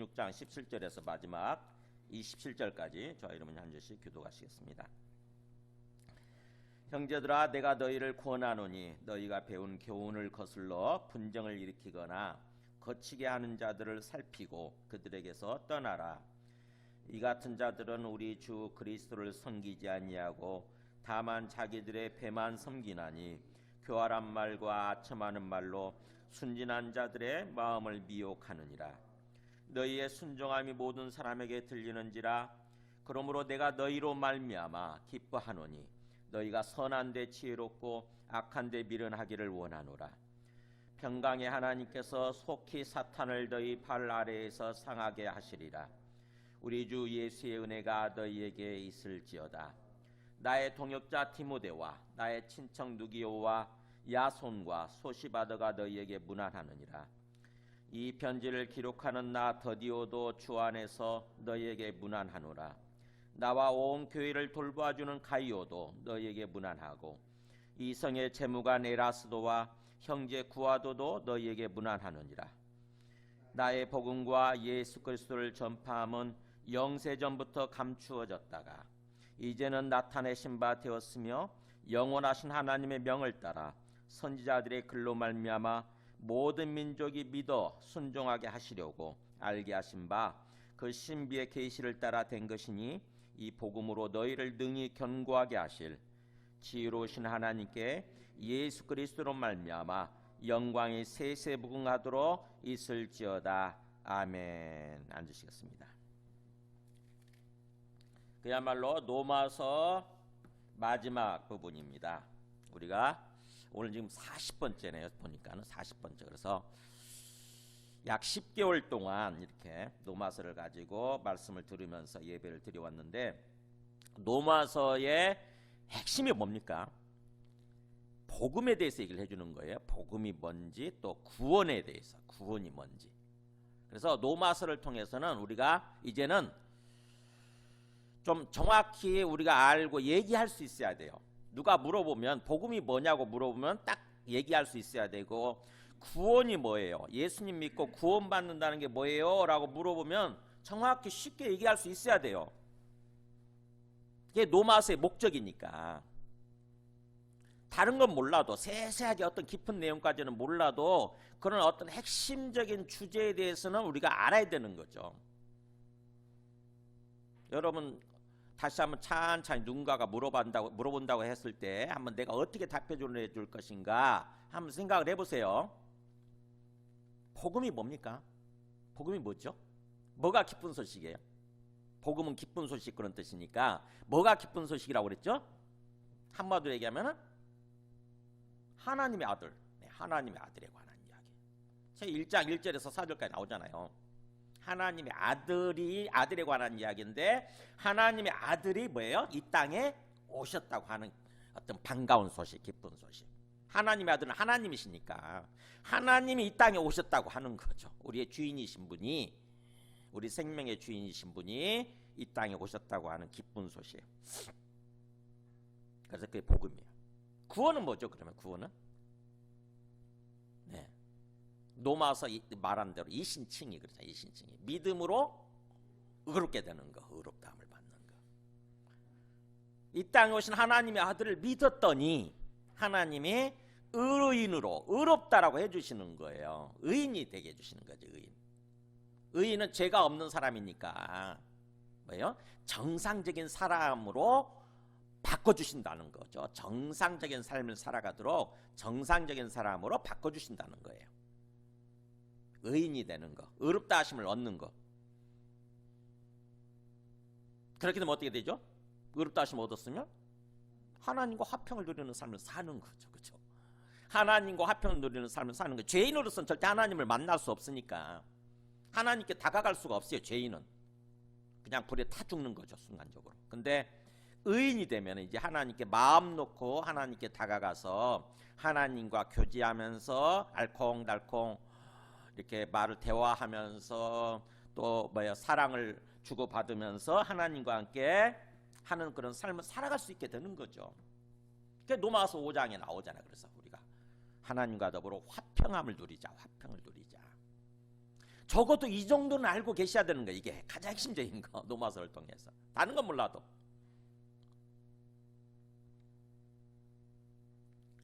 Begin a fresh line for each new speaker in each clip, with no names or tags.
16장 17절에서 마지막 27절까지 저와 여러분이 한 절씩 교독하시겠습니다. 형제들아, 내가 너희를 권하노니 너희가 배운 교훈을 거슬러 분쟁을 일으키거나 거치게 하는 자들을 살피고 그들에게서 떠나라. 이 같은 자들은 우리 주 그리스도를 섬기지 아니하고 다만 자기들의 배만 섬기나니 교활한 말과 아첨하는 말로 순진한 자들의 마음을 미혹하느니라. 너희의 순종함이 모든 사람에게 들리는지라. 그러므로 내가 너희로 말미암아 기뻐하노니 너희가 선한 데 지혜롭고 악한 데 미련하기를 원하노라. 평강의 하나님께서 속히 사탄을 너희 발 아래에서 상하게 하시리라. 우리 주 예수의 은혜가 너희에게 있을지어다. 나의 동역자 디모데와 나의 친척 누기오와 야손과 소시바더가 너희에게 문안하느니라. 이 편지를 기록하는 나 더디오도 주 안에서 너희에게 문안하노라. 나와 온 교회를 돌봐주는 가이오도 너희에게 문안하고 이성의 재무관 에라스도와 형제 구아도도 너희에게 문안하느니라. 나의 복음과 예수 그리스도를 전파함은 영세전부터 감추어졌다가 이제는 나타내신 바 되었으며 영원하신 하나님의 명을 따라 선지자들의 글로 말미암아 모든 민족이 믿어 순종하게 하시려고 알게 하신 바 그 신비의 계시를 따라 된 것이니 이 복음으로 너희를 능히 견고하게 하실 지혜로우신 하나님께 예수 그리스도로 말미암아 영광이 세세무궁하도록 있을지어다. 아멘. 앉으시겠습니다. 그야말로 로마서 마지막 부분입니다. 우리가 오늘 지금 40번째네요. 보니까는 40번째. 그래서 약 10개월 동안 이렇게 로마서를 가지고 말씀을 들으면서 예배를 드려왔는데, 로마서의 핵심이 뭡니까? 복음에 대해서 얘기를 해주는 거예요. 복음이 뭔지, 또 구원에 대해서, 구원이 뭔지. 그래서 로마서를 통해서는 우리가 이제는 좀 정확히 우리가 알고 얘기할 수 있어야 돼요. 누가 물어보면 복음이 뭐냐고 물어보면 딱 얘기할 수 있어야 되고, 구원이 뭐예요? 예수님 믿고 구원받는다는 게 뭐예요? 라고 물어보면 정확히 쉽게 얘기할 수 있어야 돼요. 그게 로마서의 목적이니까. 다른 건 몰라도, 세세하게 어떤 깊은 내용까지는 몰라도 그런 어떤 핵심적인 주제에 대해서는 우리가 알아야 되는 거죠. 여러분, 다시 한번 찬찬히 누군가가 물어본다고 했을 때 한번 내가 어떻게 답해 줄 것인가 한번 생각을 해보세요. 복음이 뭡니까? 복음이 뭐죠? 뭐가 기쁜 소식이에요? 복음은 기쁜 소식 그런 뜻이니까 뭐가 기쁜 소식이라고 그랬죠? 한마디로 얘기하면 하나님의 아들, 하나님의 아들에 관한 이야기. 제 1장 1절에서 4절까지 나오잖아요. 하나님의 아들에 관한 이야기인데, 하나님의 아들이 뭐예요? 이 땅에 오셨다고 하는 어떤 반가운 소식, 기쁜 소식. 하나님의 아들은 하나님이시니까 하나님이 이 땅에 오셨다고 하는 거죠. 우리의 주인이신 분이, 우리 생명의 주인이신 분이 이 땅에 오셨다고 하는 기쁜 소식. 그래서 그게 복음이에요. 구원은 뭐죠? 그러면 구원은? 네. 로마서 말한 대로 이신칭이 그렇죠. 이신칭이 믿음으로 의롭게 되는 거, 의롭다함을 받는 거. 이 땅에 오신 하나님의 아들을 믿었더니 하나님이 의인으로 의롭다라고 해주시는 거예요. 의인이 되게 해주시는 거죠. 의인은 죄가 없는 사람이니까 뭐예요? 정상적인 사람으로 바꿔주신다는 거죠. 정상적인 삶을 살아가도록 정상적인 사람으로 바꿔주신다는 거예요. 의인이 되는 거, 의롭다 하심을 얻는 거. 그렇게 되면 어떻게 되죠? 의롭다 하심을 얻었으면 하나님과 화평을 누리는 삶을 사는 거죠. 그렇죠? 하나님과 화평을 누리는 삶을 사는 거예요. 죄인으로서는 절대 하나님을 만날 수 없으니까 하나님께 다가갈 수가 없어요. 죄인은 그냥 불에 타 죽는 거죠, 순간적으로. 근데 의인이 되면 이제 하나님께 마음 놓고 하나님께 다가가서 하나님과 교제하면서 알콩달콩 이렇게 말을 대화하면서 또 사랑을 주고받으면서 하나님과 함께 하는 그런 삶을 살아갈 수 있게 되는 거죠. 그게 로마서 5장에 나오잖아요. 그래서 우리가 하나님과 더불어 화평함을 누리자, 화평을 누리자. 적어도 이 정도는 알고 계셔야 되는 거예요. 이게 가장 핵심적인 거. 노마서를 통해서. 다른 건 몰라도.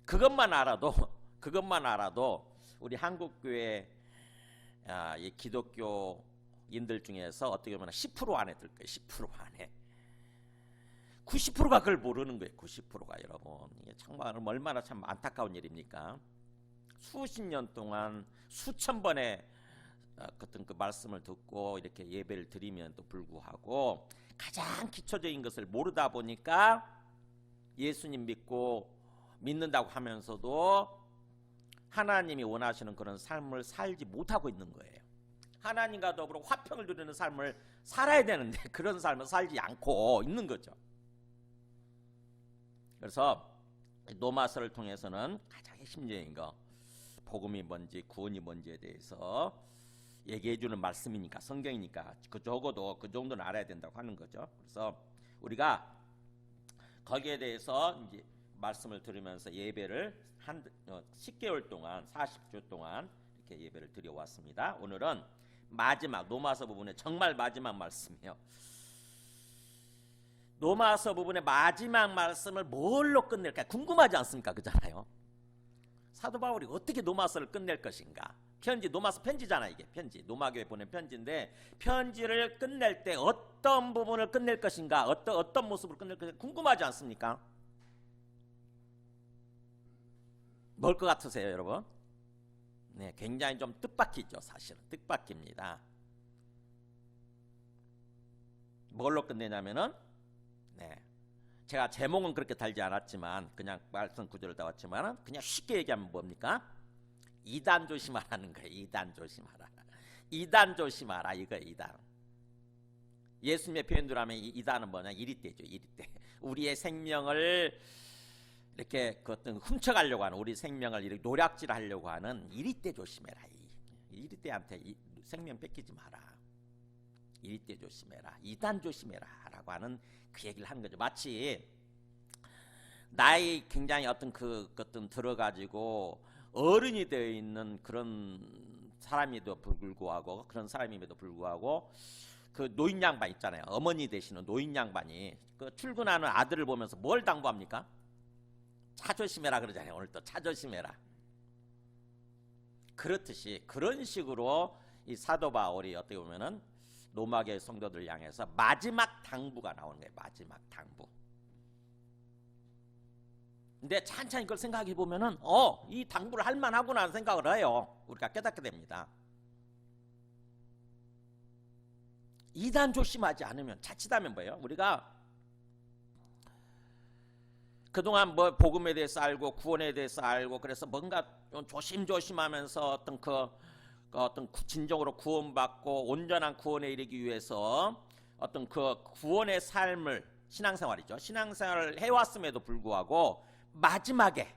그것만 알아도 우리 한국교회 이 기독교인들 중에서 어떻게 보면 10% 안에 들 거예요. 10% 안에. 90%가 그걸 모르는 거예요. 90%가 여러분. 이게 정말 얼마나 참 안타까운 일입니까? 수십 년 동안 수천 번의 어떤 그 말씀을 듣고 이렇게 예배를 드리면도 불구하고 가장 기초적인 것을 모르다 보니까 예수님 믿는다고 하면서도 하나님이 원하시는 그런 삶을 살지 못하고 있는 거예요. 하나님과 더불어 화평을 누리는 삶을 살아야 되는데 그런 삶을 살지 않고 있는 거죠. 그래서 노마서를 통해서는 가장 핵심적인 거, 복음이 뭔지 구원이 뭔지에 대해서 얘기해 주는 말씀이니까, 성경이니까 그 적어도 그 정도는 알아야 된다고 하는 거죠. 그래서 우리가 거기에 대해서 이제 말씀을 들으면서 예배를 한 10개월 동안 40주 동안 이렇게 예배를 드려왔습니다. 오늘은 마지막 노마서 부분의 정말 마지막 말씀이에요. 노마서 부분의 마지막 말씀을 뭘로 끝낼까 궁금하지 않습니까? 그잖아요. 사도 바울이 어떻게 노마서를 끝낼 것인가? 편지, 노마서 편지잖아. 이게 편지, 노마교에 보낸 편지인데 편지를 끝낼 때 어떤 부분을 끝낼 것인가, 어떤 모습으로 끝낼 것인가 궁금하지 않습니까? 뭘 것 같으세요, 여러분? 네, 굉장히 좀 뜻밖이죠. 사실은 뜻밖입니다. 뭘로 끝내냐면은, 네, 제가 제목은 그렇게 달지 않았지만 그냥 말씀 구조를 따왔지만 그냥 쉽게 얘기하면 뭡니까? 이단 조심하라는 거예요. 이단 조심하라. 이단 조심하라 이거예요. 이단. 예수님의 표현대로 하면 이단은 뭐냐? 이리떼죠. 이리떼. 우리의 생명을 이렇게 그 어떤 훔쳐가려고 하는, 우리 생명을 이렇게 노략질하려고 하는 이리떼 조심해라. 이리떼한테 생명 뺏기지 마라. 이리떼 조심해라. 이단 조심해라 라고 하는 그 얘기를 하는 거죠. 마치 나이 굉장히 어떤 어떤 들어가지고 어른이 되어 있는 그런 사람임에도 불구하고 그 노인 양반 있잖아요. 어머니 되시는 노인 양반이 그 출근하는 아들을 보면서 뭘 당부합니까? 차 조심해라 그러잖아요. 오늘 또 차 조심해라. 그렇듯이 그런 식으로 이 사도 바울이 어떻게 보면은 로마교회 성도들 향해서 마지막 당부가 나오는 거예요. 마지막 당부. 근데 찬찬히 그걸 생각해 보면은 이 당부를 할 만하구나 하는 생각을 해요. 우리가 깨닫게 됩니다. 이단 조심하지 않으면 자칫하면 뭐예요? 우리가 그동안 뭐 복음에 대해서 알고 구원에 대해서 알고 그래서 뭔가 좀 조심조심하면서 어떤 진정으로 구원받고 온전한 구원에 이르기 위해서 어떤 그 구원의 삶을 신앙생활이죠. 신앙생활을 해왔음에도 불구하고 마지막에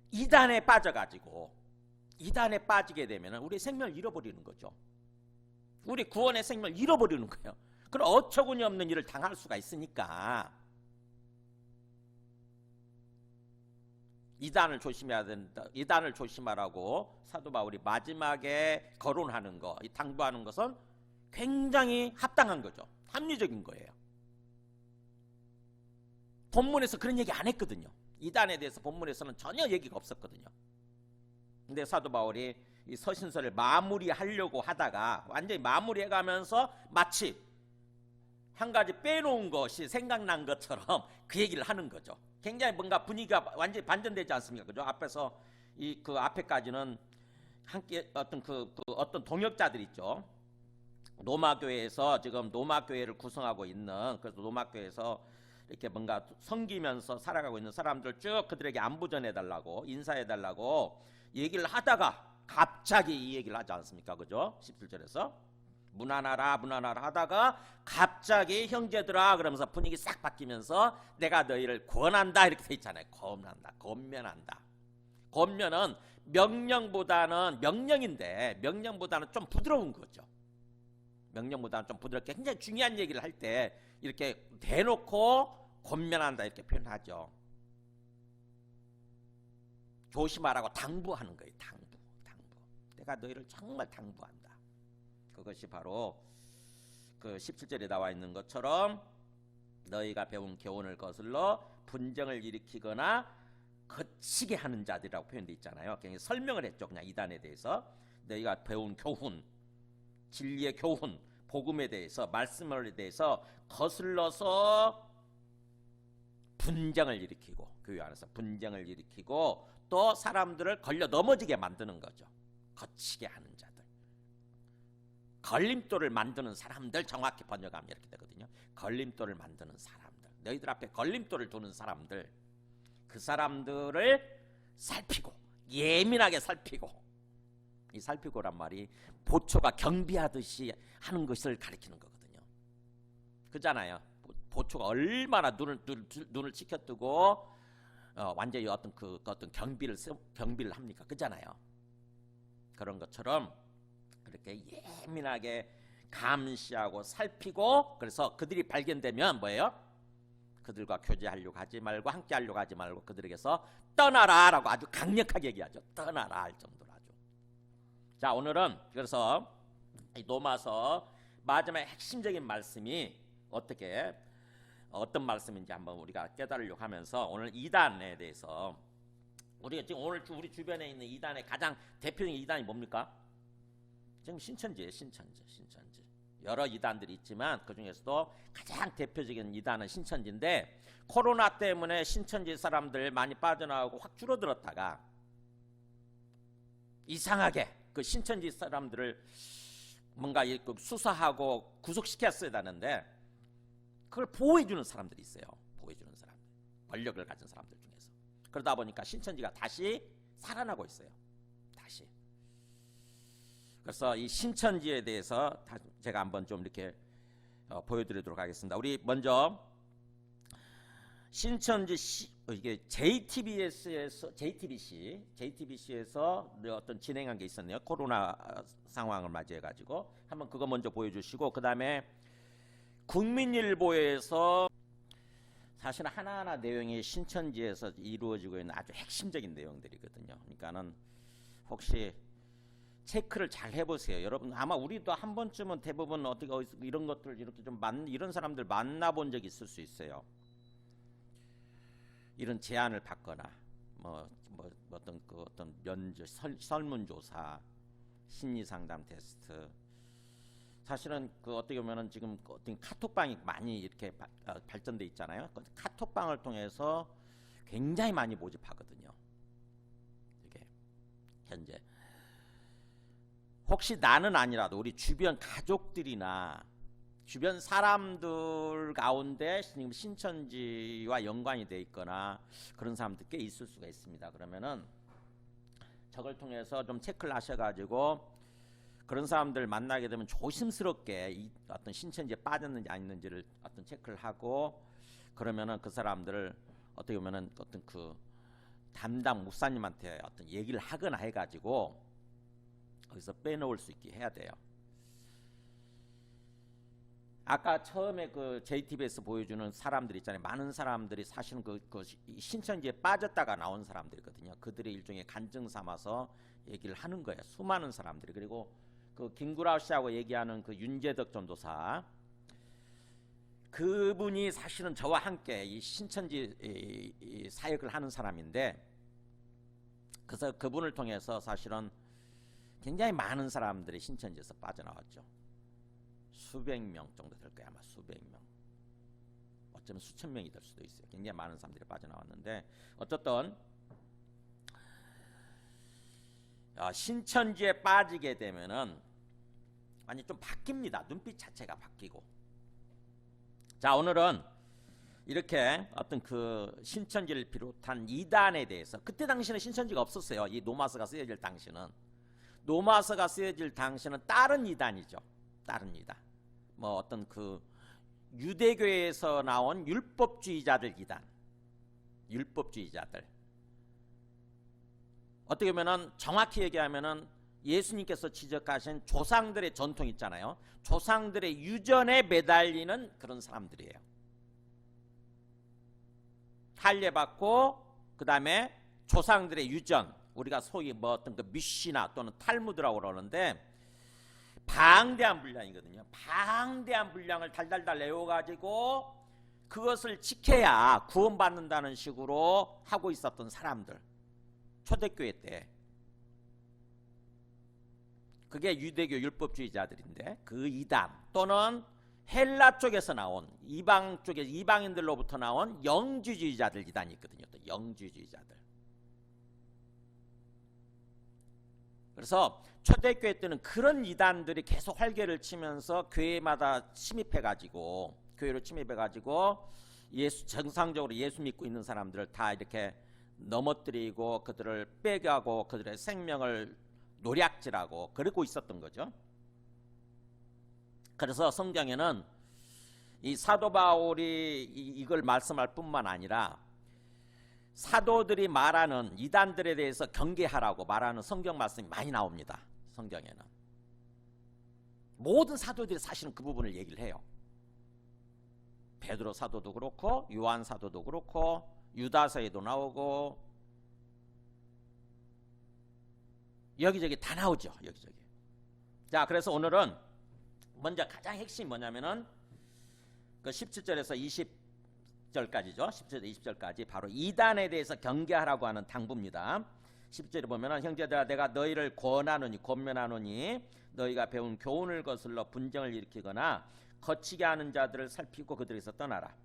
이단에 빠지게 되면 우리 생명을 잃어버리는 거죠. 우리 구원의 생명을 잃어버리는 거예요. 그럼 어처구니 없는 일을 당할 수가 있으니까 이단을 조심해야 된다. 이단을 조심하라고 사도 바울이 마지막에 거론하는 거, 이 당부하는 것은 굉장히 합당한 거죠. 합리적인 거예요. 본문에서 그런 얘기 안 했거든요. 이단에 대해서 본문에서는 전혀 얘기가 없었거든요. 근데 사도 바울이 이 서신서를 마무리하려고 하다가 완전히 마무리해가면서 마치 한 가지 빼놓은 것이 생각난 것처럼 그 얘기를 하는 거죠. 굉장히 뭔가 분위기가 완전히 반전되지 않습니까? 그죠? 앞에서 그 앞에까지는 함께 어떤 동역자들 있죠. 노마교회에서 지금 노마교회를 구성하고 있는, 그래서 노마교회에서 이렇게 뭔가 섬기면서 살아가고 있는 사람들 쭉 그들에게 안부 전해달라고, 인사해달라고 얘기를 하다가 갑자기 이 얘기를 하지 않습니까? 그죠? 17절에서 무난하라 하다가 갑자기 형제들아 그러면서 분위기 싹 바뀌면서 내가 너희를 권한다 이렇게 돼 있잖아요. 권면한다. 권면은 명령인데 명령보다는 좀 부드러운 거죠. 명령보다는 좀 부드럽게 굉장히 중요한 얘기를 할 때 이렇게 대놓고 권면한다 이렇게 표현하죠. 조심하라고 당부하는 거예요. 당부. 내가 너희를 정말 당부한다. 그것이 바로 그 17절에 나와 있는 것처럼 너희가 배운 교훈을 거슬러 분쟁을 일으키거나 거치게 하는 자들이라고 표현되어 있잖아요. 그냥 설명을 했죠. 그냥 이단에 대해서 너희가 배운 교훈, 진리의 교훈, 복음에 대해서, 말씀에 대해서 거슬러서 분쟁을 일으키고, 교회 안에서 분쟁을 일으키고 또 사람들을 걸려 넘어지게 만드는 거죠. 거치게 하는 자들, 걸림돌을 만드는 사람들, 정확히 번역하면 이렇게 되거든요. 걸림돌을 만드는 사람들, 너희들 앞에 걸림돌을 두는 사람들, 그 사람들을 살피고, 예민하게 살피고, 이 살피고란 말이 보초가 경비하듯이 하는 것을 가리키는 거거든요. 그잖아요. 보초가 얼마나 눈을 치켜뜨고 완전히 어떤 경비를 합니까? 그잖아요. 그런 것처럼 그렇게 예민하게 감시하고 살피고, 그래서 그들이 발견되면 뭐예요? 그들과 교제하려고 하지 말고, 함께 하려고 하지 말고 그들에게서 떠나라라고 아주 강력하게 얘기하죠. 떠나라 할 정도로 아주. 자, 오늘은 그래서 이 로마서 마지막에 핵심적인 말씀이 어떤 말씀인지 한번 우리가 깨달으려고 하면서, 오늘 이단에 대해서, 우리가 지금 오늘 우리 주변에 있는 이단의 가장 대표적인 이단이 뭡니까? 지금 신천지예요. 신천지. 여러 이단들이 있지만 그 중에서도 가장 대표적인 이단은 신천지인데, 코로나 때문에 신천지 사람들 많이 빠져나오고 확 줄어들었다가 이상하게 그 신천지 사람들을 뭔가 수사하고 구속시켰어야 되는데 그걸 보호해주는 사람들이 있어요. 보호해주는 사람들, 권력을 가진 사람들 중에서. 그러다 보니까 신천지가 다시 살아나고 있어요. 다시. 그래서 이 신천지에 대해서 제가 한번 좀 이렇게 보여드리도록 하겠습니다. 우리 먼저 신천지 이게 JTBC에서 어떤 진행한 게 있었네요. 코로나 상황을 맞이해가지고 한번 그거 먼저 보여주시고, 그 다음에 국민일보에서 사실 하나하나 내용이 신천지에서 이루어지고 있는 아주 핵심적인 내용들이거든요. 그러니까는 혹시 체크를 잘 해보세요. 여러분 아마 우리도 한 번쯤은 대부분 어떻게 이런 것들 이렇게 좀 이런 사람들 만나본 적이 있을 수 있어요. 이런 제안을 받거나 어떤 면접, 설문조사, 심리상담 테스트. 사실은 어떻게 보면은 지금 어떤 카톡방이 많이 이렇게 발전돼 있잖아요. 카톡방을 통해서 굉장히 많이 모집하거든요. 이게 현재. 혹시 나는 아니라도 우리 주변 가족들이나 주변 사람들 가운데 신천지와 연관이 돼 있거나 그런 사람들 꽤 있을 수가 있습니다. 그러면은 저걸 통해서 좀 체크를 하셔가지고 그런 사람들 만나게 되면 조심스럽게 어떤 신천지에 빠졌는지 아닌지를 어떤 체크를 하고, 그러면은 그 사람들을 어떻게 보면은 어떤 그 담당 목사님한테 어떤 얘기를 하거나 해가지고 거기서 빼놓을 수 있게 해야 돼요. 아까 처음에 그 JTBC에서 보여주는 사람들 있잖아요. 많은 사람들이 사실은 그 신천지에 빠졌다가 나온 사람들이거든요. 그들의 일종의 간증 삼아서 얘기를 하는 거예요. 수많은 사람들이. 그리고 그 김구라우 씨하고 얘기하는 그 윤재덕 전도사, 그분이 사실은 저와 함께 이 신천지 사역을 하는 사람인데, 그래서 그분을 통해서 사실은 굉장히 많은 사람들이 신천지에서 빠져나왔죠. 수백 명 정도 될 거야. 아마 수백 명, 어쩌면 수천 명이 될 수도 있어요. 굉장히 많은 사람들이 빠져나왔는데, 어쨌든 신천지에 빠지게 되면은 많이 좀 바뀝니다. 눈빛 자체가 바뀌고. 자, 오늘은 이렇게 어떤 그 신천지를 비롯한 이단에 대해서, 그때 당시에는 신천지가 없었어요. 이 노마서가 쓰여질 당시는. 노마서가 쓰여질 당시는 다른 이단이죠. 다른 이단. 뭐 어떤 그 유대교에서 나온 율법주의자들 이단. 율법주의자들. 어떻게 보면은 정확히 얘기하면은 예수님께서 지적하신 조상들의 전통 있잖아요. 조상들의 유전에 매달리는 그런 사람들이에요. 할례받고 그다음에 조상들의 유전, 우리가 소위 뭐 어떤 그 미시나 또는 탈무드라고 그러는데, 방대한 분량이거든요. 방대한 분량을 달달달 내어가지고 그것을 지켜야 구원받는다는 식으로 하고 있었던 사람들. 초대교회 때. 그게 유대교 율법주의자들인데 그 이단 또는 헬라 쪽에서 나온 이방 쪽에 이방인들로부터 나온 영주주의자들 이단이 있거든요. 또 영주주의자들. 그래서 초대교회 때는 그런 이단들이 계속 활개를 치면서 교회마다 침입해가지고 교회로 침입해가지고 정상적으로 예수 믿고 있는 사람들을 다 이렇게 넘어뜨리고 그들을 빼가고 그들의 생명을 노략질하고 그러고 있었던 거죠. 그래서 성경에는 이 사도 바울이 이걸 말씀할 뿐만 아니라 사도들이 말하는 이단들에 대해서 경계하라고 말하는 성경 말씀이 많이 나옵니다. 성경에는 모든 사도들이 사실은 그 부분을 얘기를 해요. 베드로 사도도 그렇고 요한 사도도 그렇고 유다서에도 나오고 여기저기 다 나오죠. 여기저기. 자, 그래서 오늘은 먼저 가장 핵심이 뭐냐면은 그 17절에서 20절까지죠. 17절 20절까지 바로 이단에 대해서 경계하라고 하는 당부입니다. 10절에 보면은 형제들아 내가 너희를 권면하노니 너희가 배운 교훈을 거슬러 분쟁을 일으키거나 거치게 하는 자들을 살피고 그들에게서 떠나라.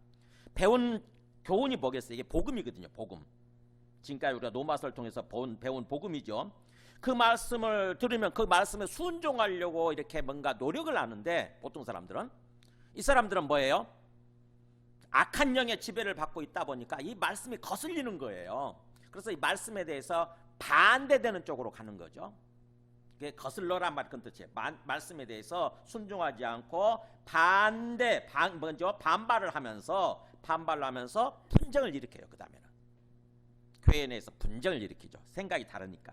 배운 교훈이 뭐겠어요? 이게 복음이거든요. 복음. 지금까지 우리가 노마서를 통해서 배운 복음이죠. 그 말씀을 들으면 그 말씀에 순종하려고 이렇게 뭔가 노력을 하는데 보통 사람들은 이 사람들은 뭐예요? 악한 영의 지배를 받고 있다 보니까 이 말씀이 거슬리는 거예요. 그래서 이 말씀에 대해서 반대되는 쪽으로 가는 거죠. 그게 거슬러란 말 그 뜻이에요. 말씀에 대해서 순종하지 않고 반발을 하면서 분쟁을 일으켜요. 그 다음에는 교회 내에서 분쟁을 일으키죠. 생각이 다르니까.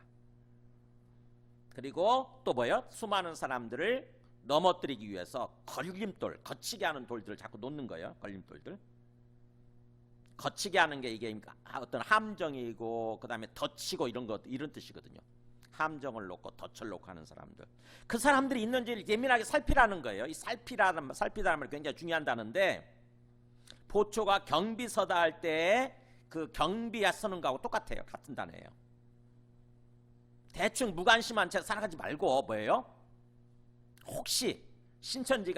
그리고 또 뭐예요? 수많은 사람들을 넘어뜨리기 위해서 걸림돌, 거치게 하는 돌들을 자꾸 놓는 거예요. 걸림돌들. 거치게 하는 게 이게 어떤 함정이고 그다음에 덫이고 이런 뜻이거든요. 함정을 놓고 덫을 놓고 하는 사람들. 그 사람들이 있는지를 예민하게 살피라는 거예요. 이 살피다는 말이 굉장히 중요한다는데 보초가 경비 서다 할 때 그 경비야 서는 거하고 똑같아요. 같은 단어예요. 대충 무관심한 채 살아가지 말고 뭐예요? 혹시 신천지에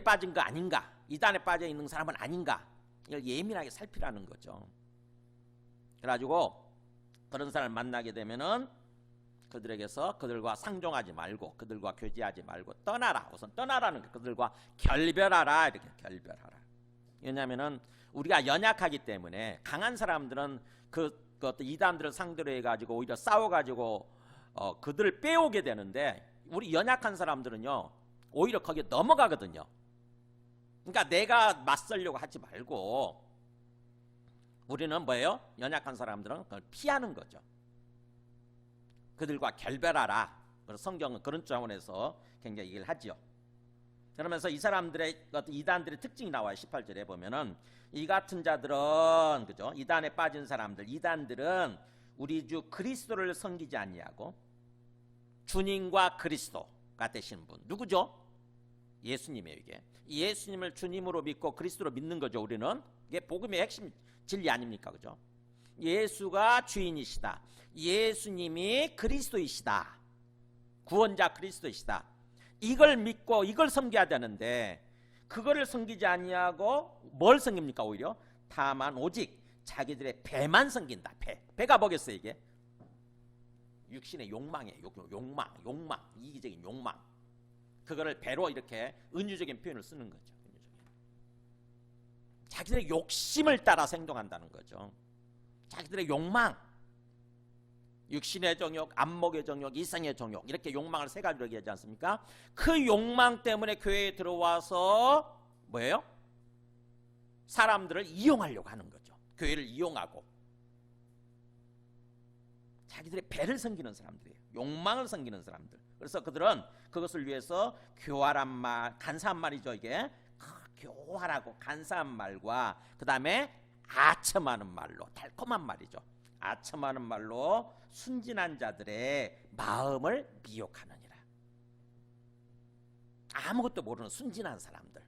빠진 거 아닌가? 이단에 빠져 있는 사람은 아닌가? 이걸 예민하게 살피라는 거죠. 그래가지고 그런 사람을 만나게 되면은 그들에게서 그들과 상종하지 말고 그들과 교제하지 말고 떠나라. 우선 떠나라는 거. 그들과 결별하라. 이렇게 결별하라. 왜냐하면은 우리가 연약하기 때문에 강한 사람들은 그 어떤 이단들을 상대로 해가지고 오히려 싸워가지고 그들을 빼오게 되는데 우리 연약한 사람들은요 오히려 거기에 넘어가거든요. 그러니까 내가 맞설려고 하지 말고 우리는 뭐예요? 연약한 사람들은 그걸 피하는 거죠. 그들과 결별하라. 그래서 성경은 그런 차원에서 굉장히 얘기를 하지요. 그러면서 이 사람들의 이단들의 특징이 나와요. 18절에 보면은 이 같은 자들은 그죠? 이단에 빠진 사람들, 이단들은 우리 주 그리스도를 섬기지 아니하고 주님과 그리스도가 되신 분 누구죠? 예수님이에요. 이게 예수님을 주님으로 믿고 그리스도로 믿는 거죠. 우리는 이게 복음의 핵심 진리 아닙니까? 그죠? 예수가 주인이시다. 예수님이 그리스도이시다. 구원자 그리스도이시다. 이걸 믿고 이걸 섬겨야 되는데 그거를 섬기지 아니하고 뭘 섬깁니까? 오히려 다만 오직 자기들의 배만 섬긴다. 배가 뭐겠어요? 이게 육신의 욕망이에요. 욕망, 이기적인 욕망. 그거를 배로 이렇게 은유적인 표현을 쓰는 거죠. 자기들의 욕심을 따라 행동한다는 거죠. 자기들의 욕망, 육신의 정욕, 안목의 정욕, 이성의 정욕 이렇게 욕망을 세 가지로 얘기하지 않습니까? 그 욕망 때문에 교회에 들어와서 뭐예요? 사람들을 이용하려고 하는 거죠. 교회를 이용하고 자기들의 배를 섬기는 사람들이에요. 욕망을 섬기는 사람들. 그래서 그들은 그것을 위해서 교활한 말, 간사한 말이죠. 이게 교활하고 간사한 말과 그 다음에 아첨하는 말로 달콤한 말이죠. 아첨하는 말로 순진한 자들의 마음을 미혹하느니라. 아무것도 모르는 순진한 사람들,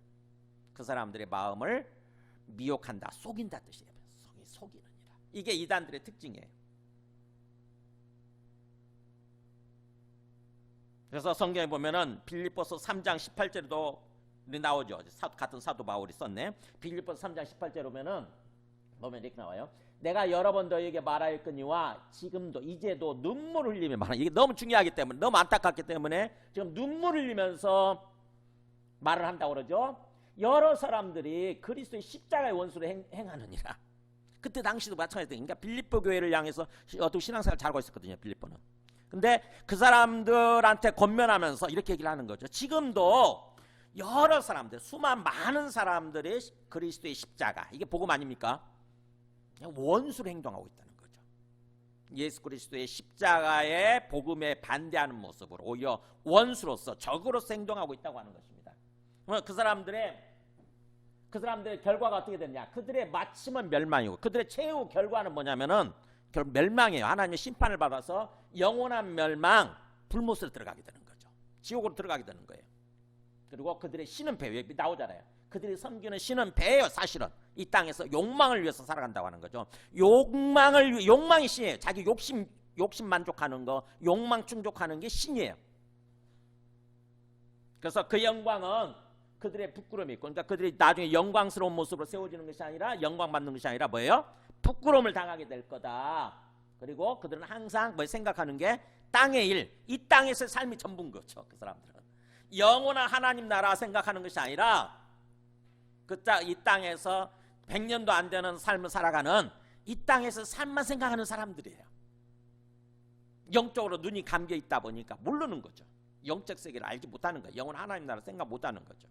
그 사람들의 마음을 미혹한다, 속인다 뜻이에요. 속이느니라. 이게 이단들의 특징이에요. 그래서 성경에 보면은 빌립보서 3장 18절에도 나오죠. 같은 사도 바울이 썼네. 빌립보서 3장 18절에 보면 이렇게 나와요. 내가 여러 번 너희에게 말하였거니와 지금도 이제도 눈물을 흘리며 말하. 이게 너무 중요하기 때문에, 너무 안타깝기 때문에 지금 눈물을 흘리면서 말을 한다고 그러죠. 여러 사람들이 그리스도의 십자가의 원수로 행하느니라. 그때 당시도 마찬가지예요. 그러니까 빌립보 교회를 향해서 어떤 신앙생활을 잘하고 있었거든요. 빌립보는. 근데 그 사람들한테 권면하면서 이렇게 얘기를 하는 거죠. 지금도 여러 사람들, 많은 사람들의 그리스도의 십자가, 이게 복음 아닙니까? 그냥 원수로 행동하고 있다는 거죠. 예수 그리스도의 십자가의 복음에 반대하는 모습으로 오히려 원수로서, 적으로서 행동하고 있다고 하는 것입니다. 그 사람들의 결과가 어떻게 됐냐? 그들의 마침은 멸망이고 그들의 최후 결과는 뭐냐면은 결국 멸망이에요. 하나님의 심판을 받아서 영원한 멸망, 불못으로 들어가게 되는 거죠. 지옥으로 들어가게 되는 거예요. 그리고 그들의 신은 배, 여기 나오잖아요. 그들이 섬기는 신은 배예요. 사실은 이 땅에서 욕망을 위해서 살아간다고 하는 거죠. 욕망이 신이에요. 자기 욕심 만족하는 거, 욕망 충족하는 게 신이에요. 그래서 그 영광은 그들의 부끄러움이 있고, 그러니까 그들이 나중에 영광스러운 모습으로 세워지는 것이 아니라, 영광 받는 것이 아니라 뭐예요? 부끄러움을 당하게 될 거다. 그리고 그들은 항상 생각하는 게 땅의 일, 이 땅에서의 삶이 전부인 거죠. 그 사람들은 영원한 하나님 나라 생각하는 것이 아니라 이 땅에서 100년도 안 되는 삶을 살아가는, 이 땅에서 삶만 생각하는 사람들이에요. 영적으로 눈이 감겨 있다 보니까 모르는 거죠. 영적 세계를 알지 못하는 거예요. 영원한 하나님 나라 생각 못하는 거죠.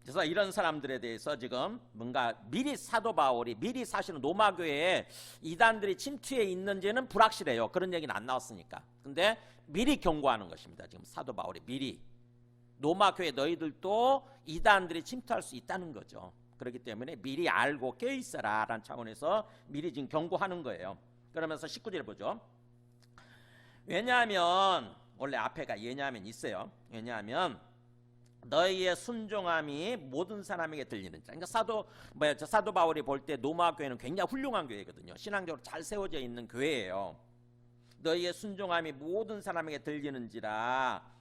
그래서 이런 사람들에 대해서 지금 뭔가 미리 사도 바울이 미리 사실은 로마 교회에 이단들이 침투해 있는지는 불확실해요. 그런 얘기는 안 나왔으니까. 근데 미리 경고하는 것입니다. 지금 사도 바울이 미리 로마 교회 너희들도 이단들이 침투할 수 있다는 거죠. 그렇기 때문에 미리 알고 깨어 있어라 라는 차원에서 미리 지금 경고하는 거예요. 그러면서 19절 보죠. 왜냐하면 원래 앞에가 왜냐하면 있어요. 왜냐하면 너희의 순종함이 모든 사람에게 들리는 자. 그러니까 사도 바울이 볼 때 로마 교회는 굉장히 훌륭한 교회거든요. 신앙적으로 잘 세워져 있는 교회예요. 너희의 순종함이 모든 사람에게 들리는지라.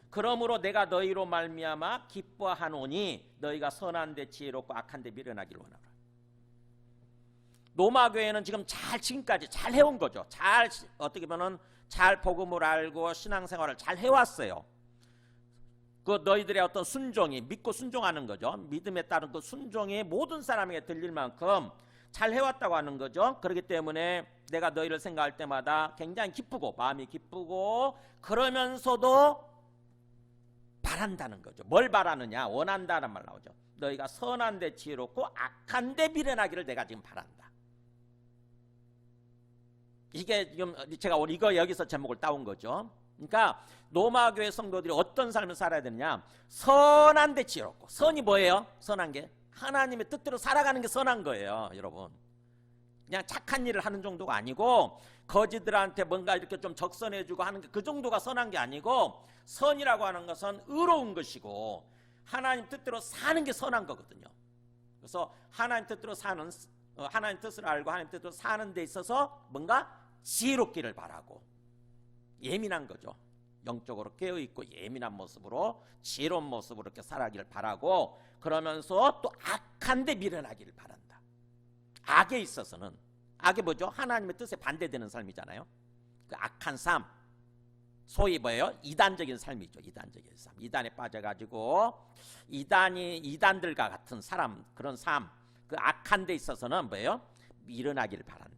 그러므로 내가 너희로 말미암아 기뻐하노니 너희가 선한 데 지혜롭고 악한 데 미련하기를 원하라. 로마 교회는 지금까지 잘 해온 거죠. 어떻게 보면 잘 복음을 알고 신앙생활을 잘 해왔어요. 그 너희들의 어떤 순종이, 믿고 순종하는 거죠. 믿음에 따른 그 순종이 모든 사람에게 들릴 만큼 잘 해왔다고 하는 거죠. 그렇기 때문에 내가 너희를 생각할 때마다 굉장히 기쁘고, 마음이 기쁘고, 그러면서도 바란다는 거죠. 뭘 바라느냐? 원한다는 말 나오죠. 너희가 선한 데 지혜롭고 악한 데 미련하기를 내가 지금 바란다. 이게 지금 제가 오늘 이거 여기서 제목을 따온 거죠. 그러니까 로마 교회 성도들이 어떤 삶을 살아야 되느냐? 선한 데 지혜롭고. 선이 뭐예요? 선한 게 하나님의 뜻대로 살아가는 게 선한 거예요, 여러분. 그냥 착한 일을 하는 정도가 아니고, 거지들한테 뭔가 이렇게 좀 적선해주고 하는 게 그 정도가 선한 게 아니고, 선이라고 하는 것은 의로운 것이고 하나님 뜻대로 사는 게 선한 거거든요. 그래서 하나님 뜻대로 하나님 뜻을 알고 하나님 뜻대로 사는 데 있어서 뭔가 지혜롭기를 바라고, 예민한 거죠. 영적으로 깨어있고 예민한 모습으로, 지혜로운 모습으로 이렇게 살아가기를 바라고, 그러면서 또 악한 데 미련하기를 바란다. 악에 있어서는, 악이 뭐죠? 하나님의 뜻에 반대되는 삶이잖아요. 그 악한 삶, 소위 뭐예요? 이단적인 삶이죠. 이단적인 삶. 이단에 빠져가지고 이단들과 같은 사람, 그런 삶, 그 악한 데 있어서는 뭐예요? 미련하기를 바란다.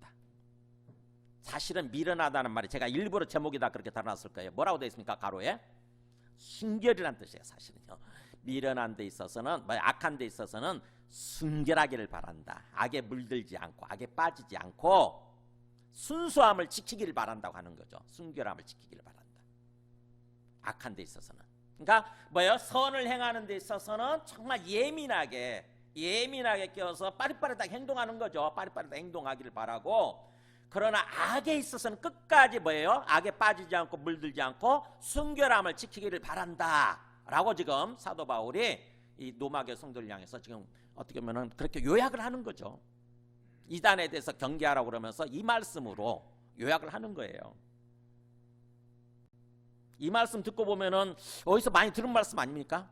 사실은 미련하다는 말이 제가 일부러 제목에다 그렇게 달아놨을 거예요. 뭐라고 되어 있습니까? 가로에? 순결이란 뜻이에요. 사실은요. 미련한 데 있어서는, 악한 데 있어서는 순결하기를 바란다. 악에 물들지 않고, 악에 빠지지 않고 순수함을 지키기를 바란다고 하는 거죠. 순결함을 지키기를 바란다. 악한 데 있어서는. 그러니까 뭐예요? 선을 행하는 데 있어서는 정말 예민하게 껴서 빠릿빠릿하게 행동하는 거죠. 빠릿빠릿하게 행동하기를 바라고, 그러나 악에 있어서는 끝까지 뭐예요? 악에 빠지지 않고 물들지 않고 순결함을 지키기를 바란다 라고 지금 사도 바울이 이 로마교회 성도를 향해서 지금 어떻게 보면 그렇게 요약을 하는 거죠. 이단에 대해서 경계하라고 그러면서 이 말씀으로 요약을 하는 거예요. 이 말씀 듣고 보면은 어디서 많이 들은 말씀 아닙니까?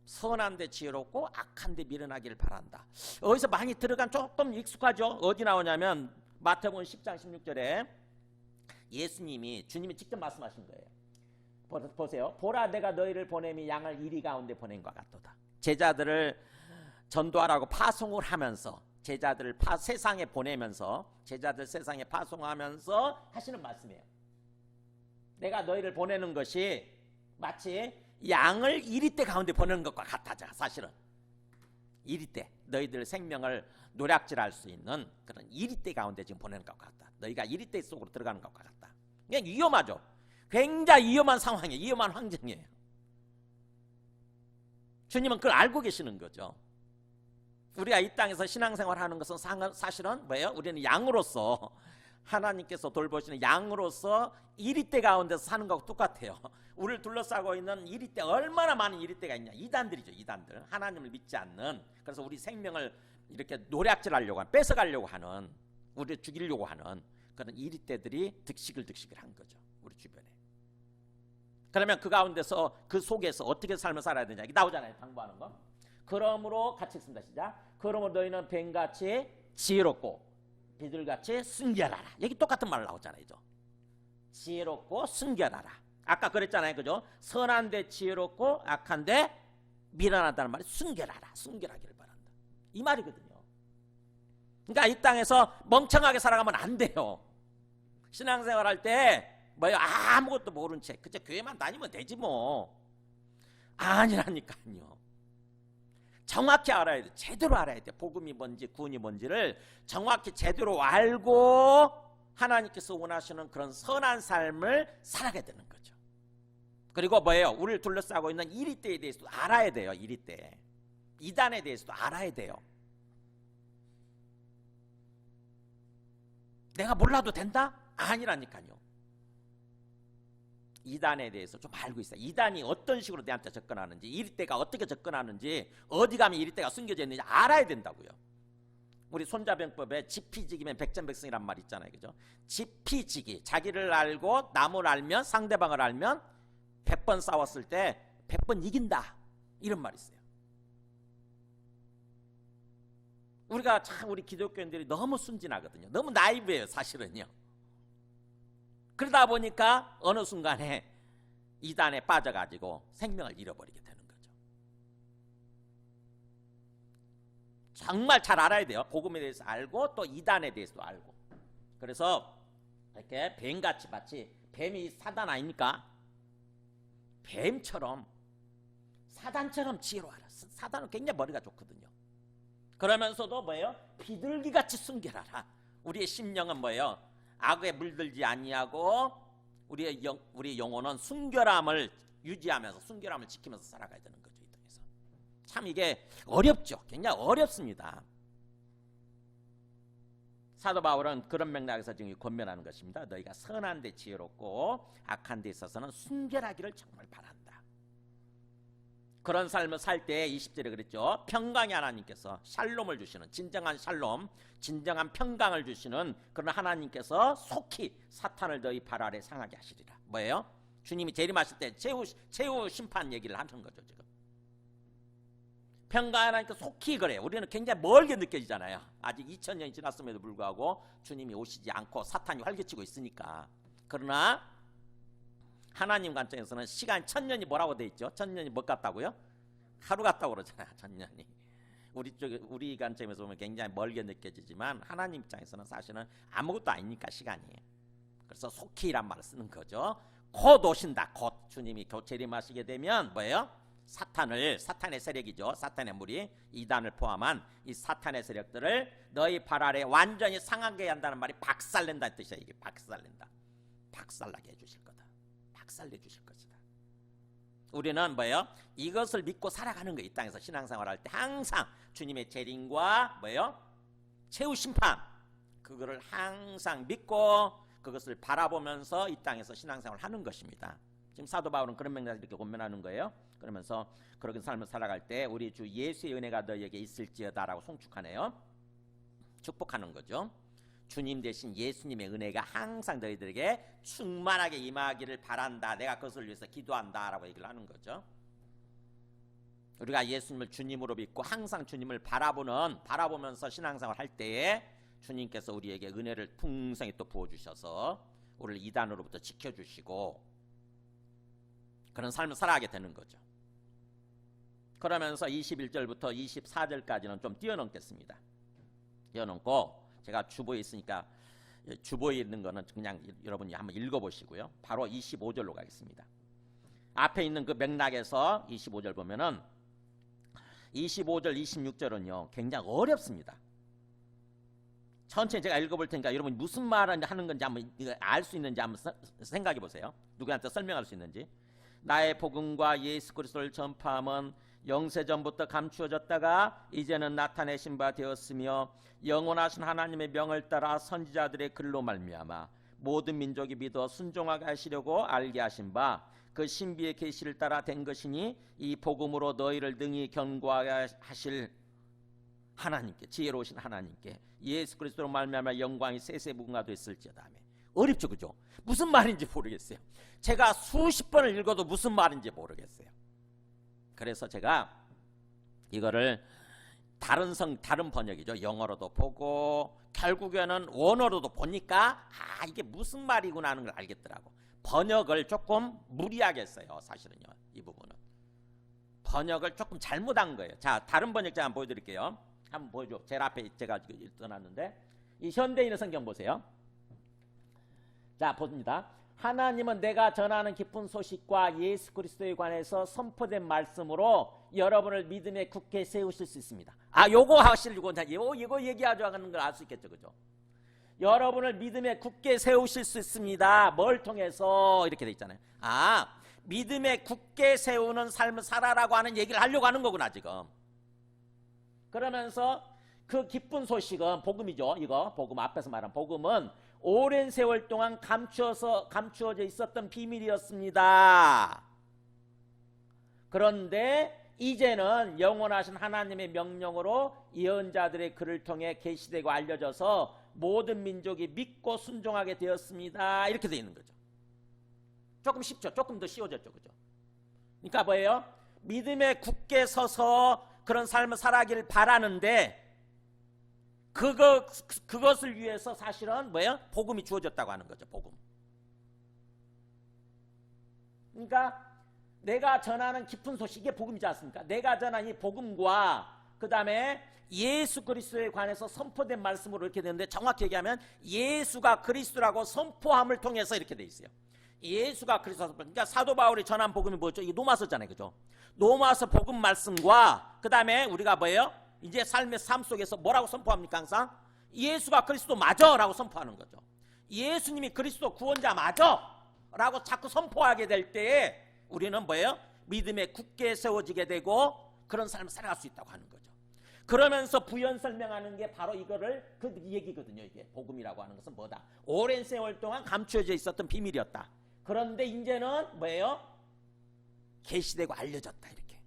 선한 데 지혜롭고 악한 데 미련하기를 바란다. 어디서 많이 들어간 조금 익숙하죠? 어디 나오냐면 마태복음 10장 16절에 예수님이 주님이 직접 말씀하신 거예요. 보세요. 보라 내가 너희를 보냄이 양을 이리 가운데 보낸 것 같도다. 제자들을 전도하라고 파송을 하면서 제자들을 세상에 보내면서 제자들 세상에 파송하면서 하시는 말씀이에요. 내가 너희를 보내는 것이 마치 양을 이리떼 가운데 보내는 것과 같아져. 사실은 이리떼 너희들 생명을 노략질할 수 있는 그런 이리떼 가운데 지금 보내는 것과 같다. 너희가 이리떼 속으로 들어가는 것과 같다. 그냥 위험하죠. 굉장히 위험한 상황이에요. 위험한 환경이에요. 주님은 그걸 알고 계시는 거죠. 우리가 이 땅에서 신앙생활하는 것은 사실은 뭐예요? 우리는 양으로서 하나님께서 돌보시는 양으로서 이리떼 가운데서 사는 것과 똑같아요. 우리를 둘러싸고 있는 이리떼, 얼마나 많은 이리떼가 있냐. 이단들이죠. 이단들. 하나님을 믿지 않는, 그래서 우리 생명을 이렇게 노략질하려고 하는, 뺏어가려고 하는, 우리를 죽이려고 하는 그런 이리떼들이 득식을 한 거죠. 우리 주변에. 그러면 그 가운데서 그 속에서 어떻게 삶을 살아야 되냐 이게 나오잖아요. 당부하는 거. 그러므로 같이 읽습니다. 시작. 그러므로 너희는 뱀같이 지혜롭고 비둘같이 순결하라. 여기 똑같은 말 나오잖아요. 지혜롭고 순결하라. 아까 그랬잖아요. 그죠? 선한데 지혜롭고 악한데 미련하다는 말이 순결하라. 순결하기를 바란다. 이 말이거든요. 그러니까 이 땅에서 멍청하게 살아가면 안 돼요. 신앙생활 할 때 뭐예요? 아무것도 모른 채 그저 교회만 다니면 되지 뭐. 아니라니까요. 정확히 알아야 돼. 제대로 알아야 돼. 복음이 뭔지 구원이 뭔지를 정확히 제대로 알고 하나님께서 원하시는 그런 선한 삶을 살아가야 되는 거죠. 그리고 뭐예요? 우리를 둘러싸고 있는 이리떼에 대해서도 알아야 돼요. 이리떼. 이단에 대해서도 알아야 돼요. 내가 몰라도 된다? 아니라니까요. 이단에 대해서 좀 알고 있어요. 이단이 어떤 식으로 내한테 접근하는지, 이리떼가 어떻게 접근하는지, 어디 가면 이리떼가 숨겨져 있는지 알아야 된다고요. 우리 손자병법에 지피지기면 백전백승이란 말 있잖아요. 그죠? 지피지기, 자기를 알고 남을 알면, 상대방을 알면 100번 싸웠을 때 100번 이긴다. 이런 말이 있어요. 우리가 참 우리 기독교인들이 너무 순진하거든요. 너무 나이브해요. 사실은요. 그러다 보니까 어느 순간에 이단에 빠져가지고 생명을 잃어버리게 되는 거죠. 정말 잘 알아야 돼요. 복음에 대해서 알고 또 이단에 대해서도 알고. 그래서 이렇게 뱀같이 마치 뱀이 사단 아닙니까? 뱀처럼 사단처럼 지혜로워라. 사단은 굉장히 머리가 좋거든요. 그러면서도 뭐예요? 비둘기같이 순결하라. 우리의 심령은 뭐예요? 악에 물들지 아니하고 우리 영혼은 순결함을 유지하면서 순결함을 지키면서 살아가야 되는 거죠. 이 땅에서. 참 이게 어렵죠. 굉장히 어렵습니다. 사도 바울은 그런 맥락에서 지금 권면하는 것입니다. 너희가 선한 데 지혜롭고 악한 데 있어서는 순결하기를 정말 바란다. 그런 삶을 살 때 20절에 그랬죠. 평강의 하나님께서 샬롬을 주시는 진정한 샬롬, 진정한 평강을 주시는 그런 하나님께서 속히 사탄을 너희 발 아래 상하게 하시리라. 뭐예요? 주님이 재림하실 때 최후 심판 얘기를 하는 거죠. 지금 평강의 하나님께서 속히 그래요. 우리는 굉장히 멀게 느껴지잖아요. 아직 2000년이 지났음에도 불구하고 주님이 오시지 않고 사탄이 활개치고 있으니까. 그러나 하나님 관점에서는 시간 1000년이 뭐라고 돼 있죠? 1000년이 뭐 같다고요? 하루 같다고 그러잖아요. 1000년이. 우리 관점에서 보면 굉장히 멀게 느껴지지만 하나님 입장에서는 사실은 아무것도 아니니까 시간이. 그래서 속히란 말을 쓰는 거죠. 곧 오신다. 곧 주님이 재림하시게 되면 뭐예요? 사탄의 세력이죠. 사탄의 무리, 이단을 포함한 이 사탄의 세력들을 너희 발 아래 완전히 상하게 한다는 말이 박살낸다는 뜻이야. 이게 박살낸다. 박살나게 해주실 거다. 박살내 주실 것이다. 우리는 뭐예요? 이것을 믿고 살아가는 거예요. 이 땅에서 신앙생활할 때 항상 주님의 재림과 뭐예요? 최후 심판 그거를 항상 믿고 그것을 바라보면서 이 땅에서 신앙생활을 하는 것입니다. 지금 사도 바울은 그런 맥락에서 이렇게 권면하는 거예요. 그러면서 그런 삶을 살아갈 때 우리 주 예수의 은혜가 너희에게 있을지어다라고 송축하네요. 축복하는 거죠. 주님 대신 예수님의 은혜가 항상 너희들에게 충만하게 임하기를 바란다. 내가 그것을 위해서 기도한다라고 얘기를 하는 거죠. 우리가 예수님을 주님으로 믿고 항상 주님을 바라보면서 신앙생활 할 때에 주님께서 우리에게 은혜를 풍성히 또 부어주셔서 우리를 이단으로부터 지켜주시고 그런 삶을 살아가게 되는 거죠. 그러면서 21절부터 24절까지는 좀 뛰어넘겠습니다. 뛰어넘고 제가 주보에 있으니까 주보에 있는 거는 그냥 여러분이 한번 읽어보시고요. 바로 25절로 가겠습니다. 앞에 있는 그 맥락에서 25절 보면은 25절, 26절은요 굉장히 어렵습니다. 천천히 제가 읽어볼 테니까 여러분이 무슨 말을 하는 건지 한번 알 수 있는지 한번 생각해 보세요. 누구한테 설명할 수 있는지. 나의 복음과 예수 그리스도를 전파함은 영세전부터 감추어졌다가 이제는 나타내신 바 되었으며 영원하신 하나님의 명을 따라 선지자들의 글로 말미암아 모든 민족이 믿어 순종하게 하시려고 알게 하신 바 그 신비의 계시를 따라 된 것이니 이 복음으로 너희를 능히 견고하게 하실 하나님께, 지혜로우신 하나님께 예수 그리스도로 말미암아 영광이 세세무궁화 됐을지어다. 어렵죠, 그죠? 무슨 말인지 모르겠어요. 제가 수십 번을 읽어도 무슨 말인지 모르겠어요. 그래서 제가 이거를 다른 번역이죠. 영어로도 보고 결국에는 원어로도 보니까 이게 무슨 말이구나 하는 걸 알겠더라고. 번역을 조금 무리하게 했어요. 사실은요. 이 부분은 번역을 조금 잘못한 거예요. 자, 다른 번역 제가 한번 보여드릴게요. 한번 보여줘. 제일 앞에 제가 떠났는데 이 현대인의 성경 보세요. 자, 봅니다. 하나님은 내가 전하는 기쁜 소식과 예수 그리스도에 관해서 선포된 말씀으로 여러분을 믿음에 굳게 세우실 수 있습니다. 요거 하시려고 이거 얘기하자고 하는 걸 알 수 있겠죠, 그죠? 여러분을 믿음에 굳게 세우실 수 있습니다. 뭘 통해서 이렇게 돼 있잖아요. 믿음에 굳게 세우는 삶을 살아라고 하는 얘기를 하려고 하는 거구나 지금. 그러면서 그 기쁜 소식은 복음이죠. 이거 복음 앞에서 말한 복음은 오랜 세월 동안 감추어져 있었던 비밀이었습니다. 그런데 이제는 영원하신 하나님의 명령으로 예언자들의 글을 통해 계시되고 알려져서 모든 민족이 믿고 순종하게 되었습니다. 이렇게 되어 있는 거죠. 조금 쉽죠. 조금 더 쉬워졌죠, 그죠? 그러니까 뭐예요? 믿음에 굳게 서서 그런 삶을 살아가기를 바라는데 그것을 위해서 사실은 뭐예요? 복음이 주어졌다고 하는 거죠. 복음. 그러니까 내가 전하는 깊은 소식, 이게 복음이지 않습니까? 내가 전하는 이 복음과 그 다음에 예수 그리스도에 관해서 선포된 말씀으로 이렇게 되는데 정확히 얘기하면 예수가 그리스도라고 선포함을 통해서 이렇게 돼 있어요. 예수가 그리스도. 그러니까 사도 바울이 전한 복음이 뭐죠? 이게 로마서잖아요, 그죠? 로마서 복음 말씀과 그 다음에 우리가 뭐예요? 이제 삶의 삶 속에서 뭐라고 선포합니까? 항상 예수가 그리스도 맞아라고 선포하는 거죠. 예수님이 그리스도 구원자 맞아라고 자꾸 선포하게 될 때에 우리는 뭐예요? 믿음에 굳게 세워지게 되고 그런 삶을 살아갈 수 있다고 하는 거죠. 그러면서 부연 설명하는 게 바로 이거를 그 얘기거든요. 이게 복음이라고 하는 것은 뭐다? 오랜 세월 동안 감추어져 있었던 비밀이었다. 그런데 이제는 뭐예요? 계시되고 알려졌다. 이렇게.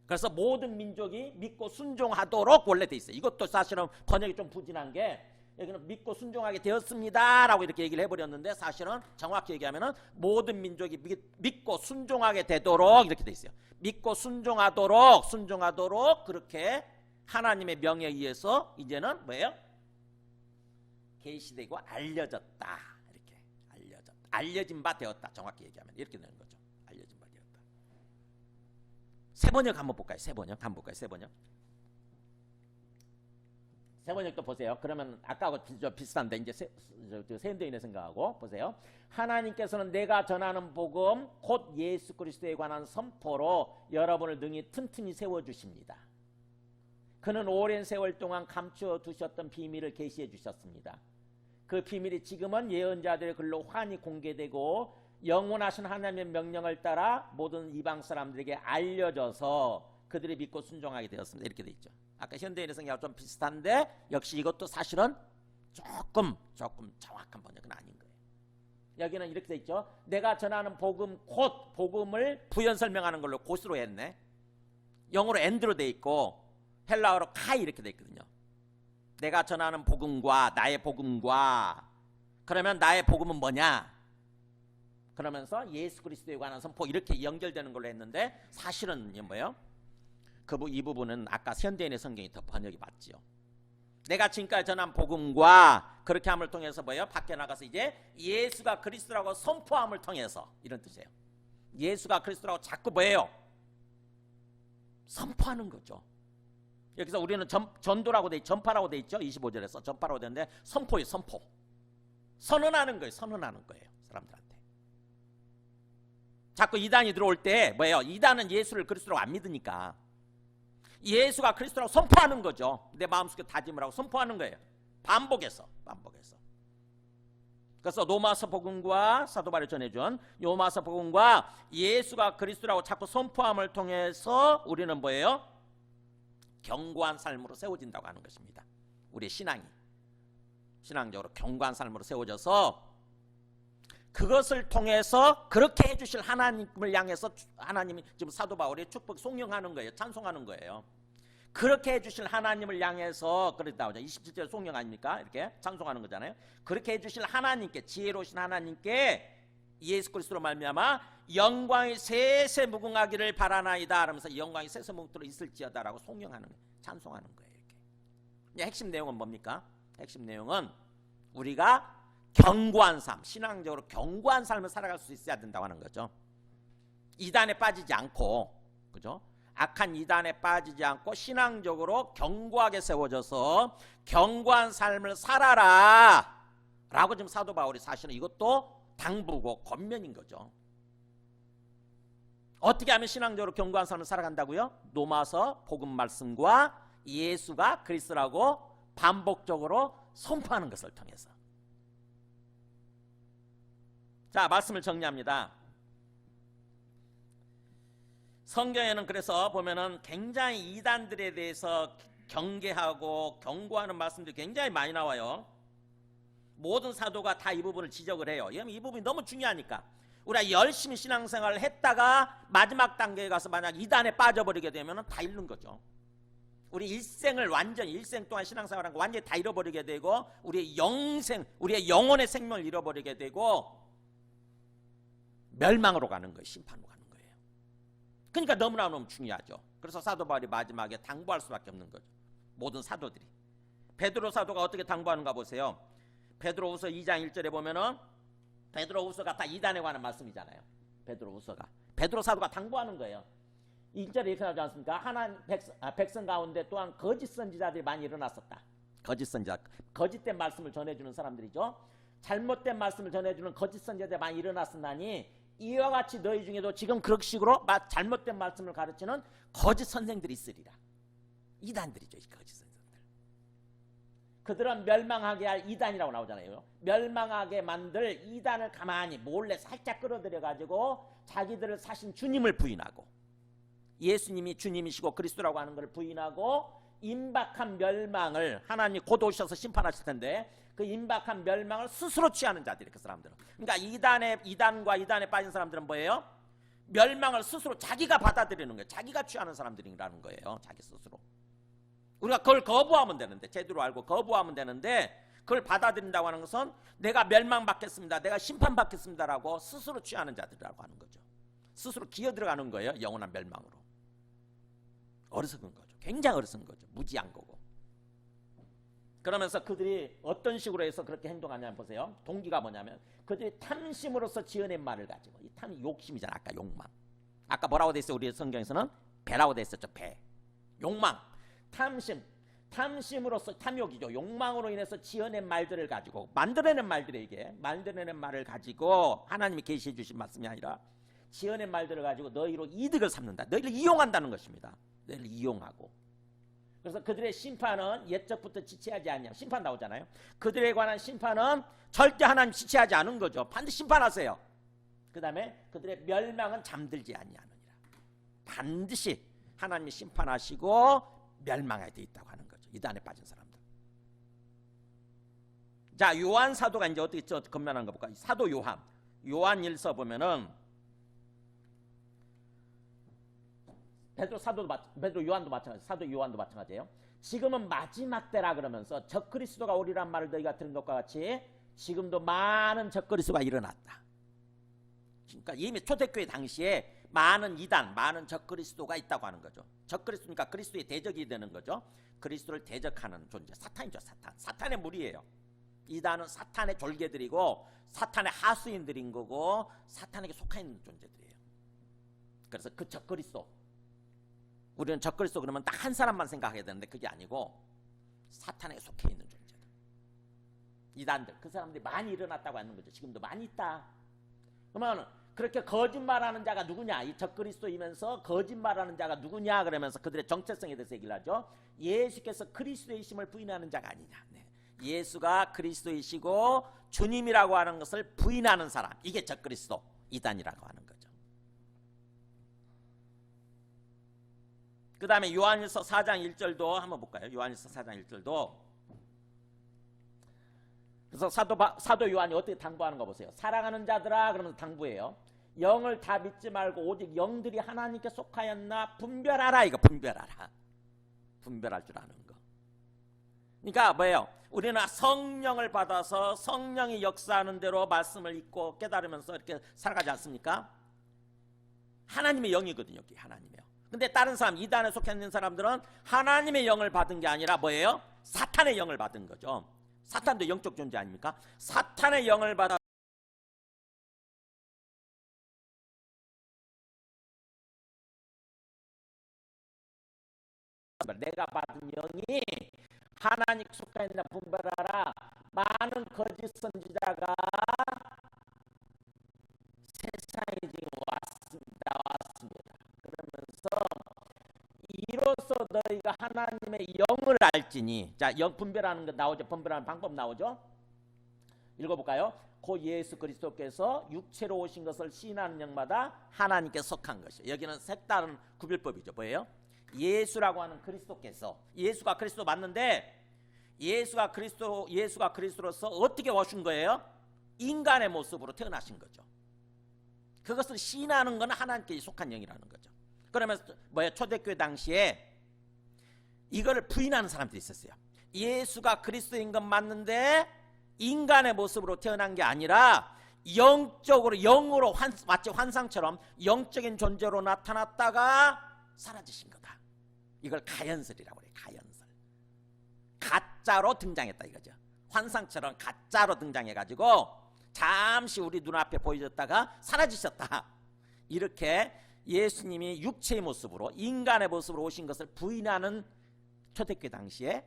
그래서 모든 민족이 믿고 순종하도록 원래 돼 있어요. 이것도 사실은 번역이 좀 부진한 게 여기는 믿고 순종하게 되었습니다 라고 이렇게 얘기를 해버렸는데 사실은 정확히 얘기하면은 모든 민족이 믿고 순종하게 되도록 이렇게 돼 있어요. 믿고 순종하도록 그렇게 하나님의 명에 의해서 이제는 뭐예요? 계시되고 알려졌다. 이렇게 알려진 바 되었다. 정확히 얘기하면 이렇게 되는 거죠. 알려진 바 되었다. 세 번역 한번 볼까요? 세 번역 한번 볼까요? 세 번역. 세 번역도 보세요. 그러면 아까하고 비슷한데 이제 세운대인의 생각하고 보세요. 하나님께서는 내가 전하는 복음 곧 예수 그리스도에 관한 선포로 여러분을 능히 튼튼히 세워주십니다. 그는 오랜 세월 동안 감추어 두셨던 비밀을 계시해 주셨습니다. 그 비밀이 지금은 예언자들의 글로 환히 공개되고 영원하신 하나님의 명령을 따라 모든 이방 사람들에게 알려져서 그들이 믿고 순종하게 되었습니다. 이렇게 돼 있죠. 아까 현대인의 성경하고 좀 비슷한데 역시 이것도 사실은 조금 정확한 번역은 아닌 거예요. 여기는 이렇게 돼 있죠. 내가 전하는 복음 곧, 복음을 부연 설명하는 걸로 곧으로 했네. 영어로 and로 돼 있고 헬라어로 카이 이렇게 돼 있거든요. 내가 전하는 복음과 나의 복음과, 그러면 나의 복음은 뭐냐? 그러면서 예수 그리스도에 관한 선포, 이렇게 연결되는 걸로 했는데, 사실은 뭐예요? 이 부분은 아까 현대인의 성경이 더 번역이 맞지요. 내가 지금까지 전한 복음과 그렇게 함을 통해서 뭐예요? 밖에 나가서 이제 예수가 그리스도라고 선포함을 통해서, 이런 뜻이에요. 예수가 그리스도라고 자꾸 뭐예요? 선포하는 거죠. 여기서 우리는 전도라고 돼, 전파라고 돼 있죠. 25절에서 전파라고 되는데 선포예요. 선포. 선언하는 거예요. 선언하는 거예요. 사람들한테. 자꾸 이단이 들어올 때 뭐예요? 이단은 예수를 그리스도라고 안 믿으니까 예수가 그리스도라고 선포하는 거죠. 내 마음속에 다짐을 하고 선포하는 거예요. 반복해서. 그래서 로마서 복음과 사도 바울이 전해준 로마서 복음과 예수가 그리스도라고 자꾸 선포함을 통해서 우리는 뭐예요? 견고한 삶으로 세워진다고 하는 것입니다. 우리의 신앙적으로 견고한 삶으로 세워져서 그것을 통해서 그렇게 해주실 하나님을 향해서 하나님이 지금 사도 바울이 축복 송영하는 거예요. 찬송하는 거예요. 그렇게 해주실 하나님을 향해서, 그렇게 나오죠. 27절 송영 아닙니까? 이렇게 찬송하는 거잖아요. 그렇게 해주실 하나님께, 지혜로우신 하나님께 예수 그리스도로 말미암아 영광이 세세 무궁하기를 바라나이다 하면서 영광이 세세 무궁토록 있을지어다라고 송영하는 거예요. 찬송하는 거예요. 이렇게. 핵심 내용은 뭡니까? 핵심 내용은 우리가 견고한 삶, 신앙적으로 견고한 삶을 살아갈 수 있어야 된다고 하는 거죠. 이단에 빠지지 않고, 그죠? 악한 이단에 빠지지 않고 신앙적으로 견고하게 세워져서 견고한 삶을 살아라 라고 지금 사도 바울이 사실은 이것도 당부고 권면인 거죠. 어떻게 하면 신앙적으로 견고한 삶을 살아간다고요? 로마서 복음 말씀과 예수가 그리스도라고 반복적으로 선포하는 것을 통해서. 자, 말씀을 정리합니다. 성경에는 그래서 보면은 굉장히 이단들에 대해서 경계하고 경고하는 말씀들이 굉장히 많이 나와요. 모든 사도가 다 이 부분을 지적을 해요. 왜냐하면 이 부분이 너무 중요하니까. 우리가 열심히 신앙생활을 했다가 마지막 단계에 가서 만약 이단에 빠져버리게 되면 다 잃는 거죠. 우리 일생을 완전히, 일생 동안 신앙생활한 거 완전히 다 잃어버리게 되고 우리의 우리의 영혼의 생명을 잃어버리게 되고 멸망으로 가는 거예요. 심판으로 가는 거예요. 그러니까 너무 중요하죠. 그래서 사도 바울이 마지막에 당부할 수밖에 없는 거죠. 모든 사도들이. 베드로 사도가 어떻게 당부하는가 보세요. 베드로후서 2장 1절에 보면은 베드로후서가 다 이단에 관한 말씀이잖아요. 베드로후서가. 베드로 사도가 당부하는 거예요. 1절에 이렇게 나오지 않습니까? 하나님 백성 가운데 또한 거짓 선지자들이 많이 일어났었다. 거짓 선지자, 거짓된 말씀을 전해주는 사람들이죠. 잘못된 말씀을 전해주는 거짓 선지자들이 많이 일어났으나니 이와 같이 너희 중에도 지금 그런 식으로 잘못된 말씀을 가르치는 거짓 선생들이 있으리라. 이단들이죠, 이 거짓 선생들. 그들은 멸망하게 할 이단이라고 나오잖아요. 멸망하게 만들 이단을 가만히 몰래 살짝 끌어들여가지고 자기들을 사신 주님을 부인하고 예수님이 주님이시고 그리스도라고 하는 것을 부인하고 임박한 멸망을 하나님이 곧 오셔서 심판하실 텐데 그 임박한 멸망을 스스로 취하는 자들이 그 사람들은. 그러니까 이단과 이단에 빠진 사람들은 뭐예요? 멸망을 스스로 자기가 받아들이는 거예요. 자기가 취하는 사람들이라는 거예요. 자기 스스로. 우리가 그걸 거부하면 되는데, 제대로 알고 거부하면 되는데 그걸 받아들인다고 하는 것은 내가 멸망받겠습니다, 내가 심판받겠습니다라고 스스로 취하는 자들이라고 하는 거죠. 스스로 기어들어가는 거예요. 영원한 멸망으로. 어리석은 거죠. 굉장히 어리석은 거죠. 무지한 거고. 그러면서 그들이 어떤 식으로 해서 그렇게 행동하냐면 보세요. 동기가 뭐냐면 그들이 탐심으로서 지어낸 말을 가지고, 이 탐이 욕심이잖아. 아까 욕망. 아까 뭐라고 돼 있어요? 우리 성경에서는 배라고 돼 있었죠. 배. 욕망. 탐심으로서, 탐욕이죠. 욕망으로 인해서 지어낸 말들을 가지고, 만들어낸 말들에, 이게 만들어낸 말을 가지고 하나님이 계시해 주신 말씀이 아니라 지어낸 말들을 가지고 너희로 이득을 삼는다. 너희를 이용한다는 것입니다. 너희를 이용하고. 그래서 그들의 심판은 옛적부터 지체하지 않냐. 심판 나오잖아요. 그들에 관한 심판은 절대 하나님 지체하지 않은 거죠. 반드시 심판하세요. 그 다음에 그들의 멸망은 잠들지 아니하느니라. 반드시 하나님이 심판하시고 멸망하게 돼 있다고 하는 거죠. 이단에 빠진 사람들. 자, 요한 사도가 이제 어떻게 건면한 거 볼까? 사도 요한일서 보면은 베드로 요한도 마찬가지, 사도 요한도 마찬가지예요. 지금은 마지막 때라 그러면서 적그리스도가 오리란 말을 너희가 들은 것과 같이 지금도 많은 적그리스도가 일어났다. 그러니까 이미 초대교회 당시에 많은 이단, 많은 적그리스도가 있다고 하는 거죠. 적그리스도니까 그리스도의 대적이 되는 거죠. 그리스도를 대적하는 존재, 사탄이죠. 사탄의 무리예요. 이단은 사탄의 졸개들이고 사탄의 하수인들인 거고 사탄에게 속해 있는 존재들이에요. 그래서 그 적그리스도, 우리는 적그리스도 그러면 딱 한 사람만 생각해야 되는데 그게 아니고 사탄에게 속해 있는 존재들, 이단들, 그 사람들이 많이 일어났다고 하는 거죠. 지금도 많이 있다. 그러면 그렇게 거짓말하는 자가 누구냐? 이 적그리스도이면서 거짓말하는 자가 누구냐? 그러면서 그들의 정체성에 대해서 얘기를 하죠. 예수께서 그리스도이심을 부인하는 자가 아니냐. 네. 예수가 그리스도이시고 주님이라고 하는 것을 부인하는 사람, 이게 적그리스도, 이단이라고 하는 거죠. 그 다음에 요한일서 4장 1절도 한번 볼까요? 요한일서 4장 1절도. 그래서 사도 요한이 어떻게 당부하는 거 보세요. 사랑하는 자들아, 그러면서 당부해요. 영을 다 믿지 말고 오직 영들이 하나님께 속하였나 분별하라. 이거 분별하라. 분별할 줄 아는 거. 그러니까 뭐예요? 우리는 성령을 받아서 성령이 역사하는 대로 말씀을 읽고 깨달으면서 이렇게 살아가지 않습니까? 하나님의 영이거든요. 여기 하나님의 영. 근데 다른 사람, 이단에 속해 있는 사람들은 하나님의 영을 받은 게 아니라 뭐예요? 사탄의 영을 받은 거죠. 사탄도 영적 존재 아닙니까? 사탄의 영을 받아 내가 받은 영이 하나님 속해 있는 분별하라. 많은 거짓 선지자가 세상에 지금 왔습니다. 그러면서 이로써 너희가 하나님의 영을 알지니. 자, 영 분별하는 거 나오죠. 분별하는 방법 나오죠. 읽어볼까요? 고 예수 그리스도께서 육체로 오신 것을 시인하는 영마다 하나님께 속한 것이요. 여기는 색다른 구별법이죠. 뭐예요? 예수라고 하는 그리스도께서, 예수가 그리스도 맞는데 예수가 그리스도로서 어떻게 오신 거예요? 인간의 모습으로 태어나신 거죠. 그것을 시인하는 건 하나님께 속한 영이라는 거죠. 그러면 뭐예요? 초대교회 당시에 이거를 부인하는 사람들이 있었어요. 예수가 그리스도인 건 맞는데 인간의 모습으로 태어난 게 아니라 영적으로, 영으로 마치 환상처럼 영적인 존재로 나타났다가 사라지신 거다. 이걸 가연설이라고 해요. 가연설. 가짜로 등장했다 이거죠. 환상처럼 가짜로 등장해가지고 잠시 우리 눈앞에 보여졌다가 사라지셨다. 이렇게 예수님이 육체의 모습으로, 인간의 모습으로 오신 것을 부인하는 초대교회 당시에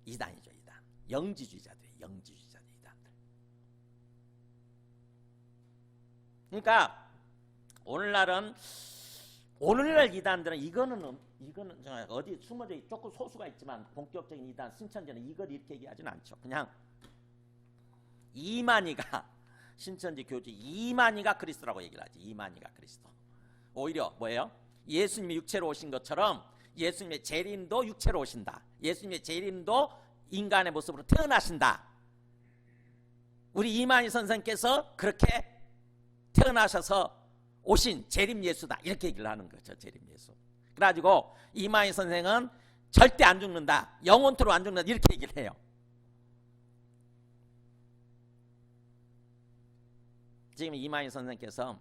이단이죠. 이단. 영지주의자들이에요. 영지주의자들, 이단들. 그러니까 오늘날 이단들은 이거는 어디 숨어져 조금 소수가 있지만 본격적인 이단 신천지는 이걸 이렇게 얘기하지는 않죠. 그냥 이만희가 신천지 교주 이만희가 그리스도라고 얘기를 하지. 이만희가 그리스도. 오히려 뭐예요? 예수님이 육체로 오신 것처럼 예수님의 재림도 육체로 오신다. 예수님의 재림도 인간의 모습으로 태어나신다. 우리 이만희 선생께서 그렇게 태어나셔서 오신 재림 예수다. 이렇게 얘기를 하는 거죠. 재림 예수. 그래가지고 이만희 선생은 절대 안 죽는다. 영원토록 안 죽는다. 이렇게 얘기를 해요. 지금 이만희 선생께서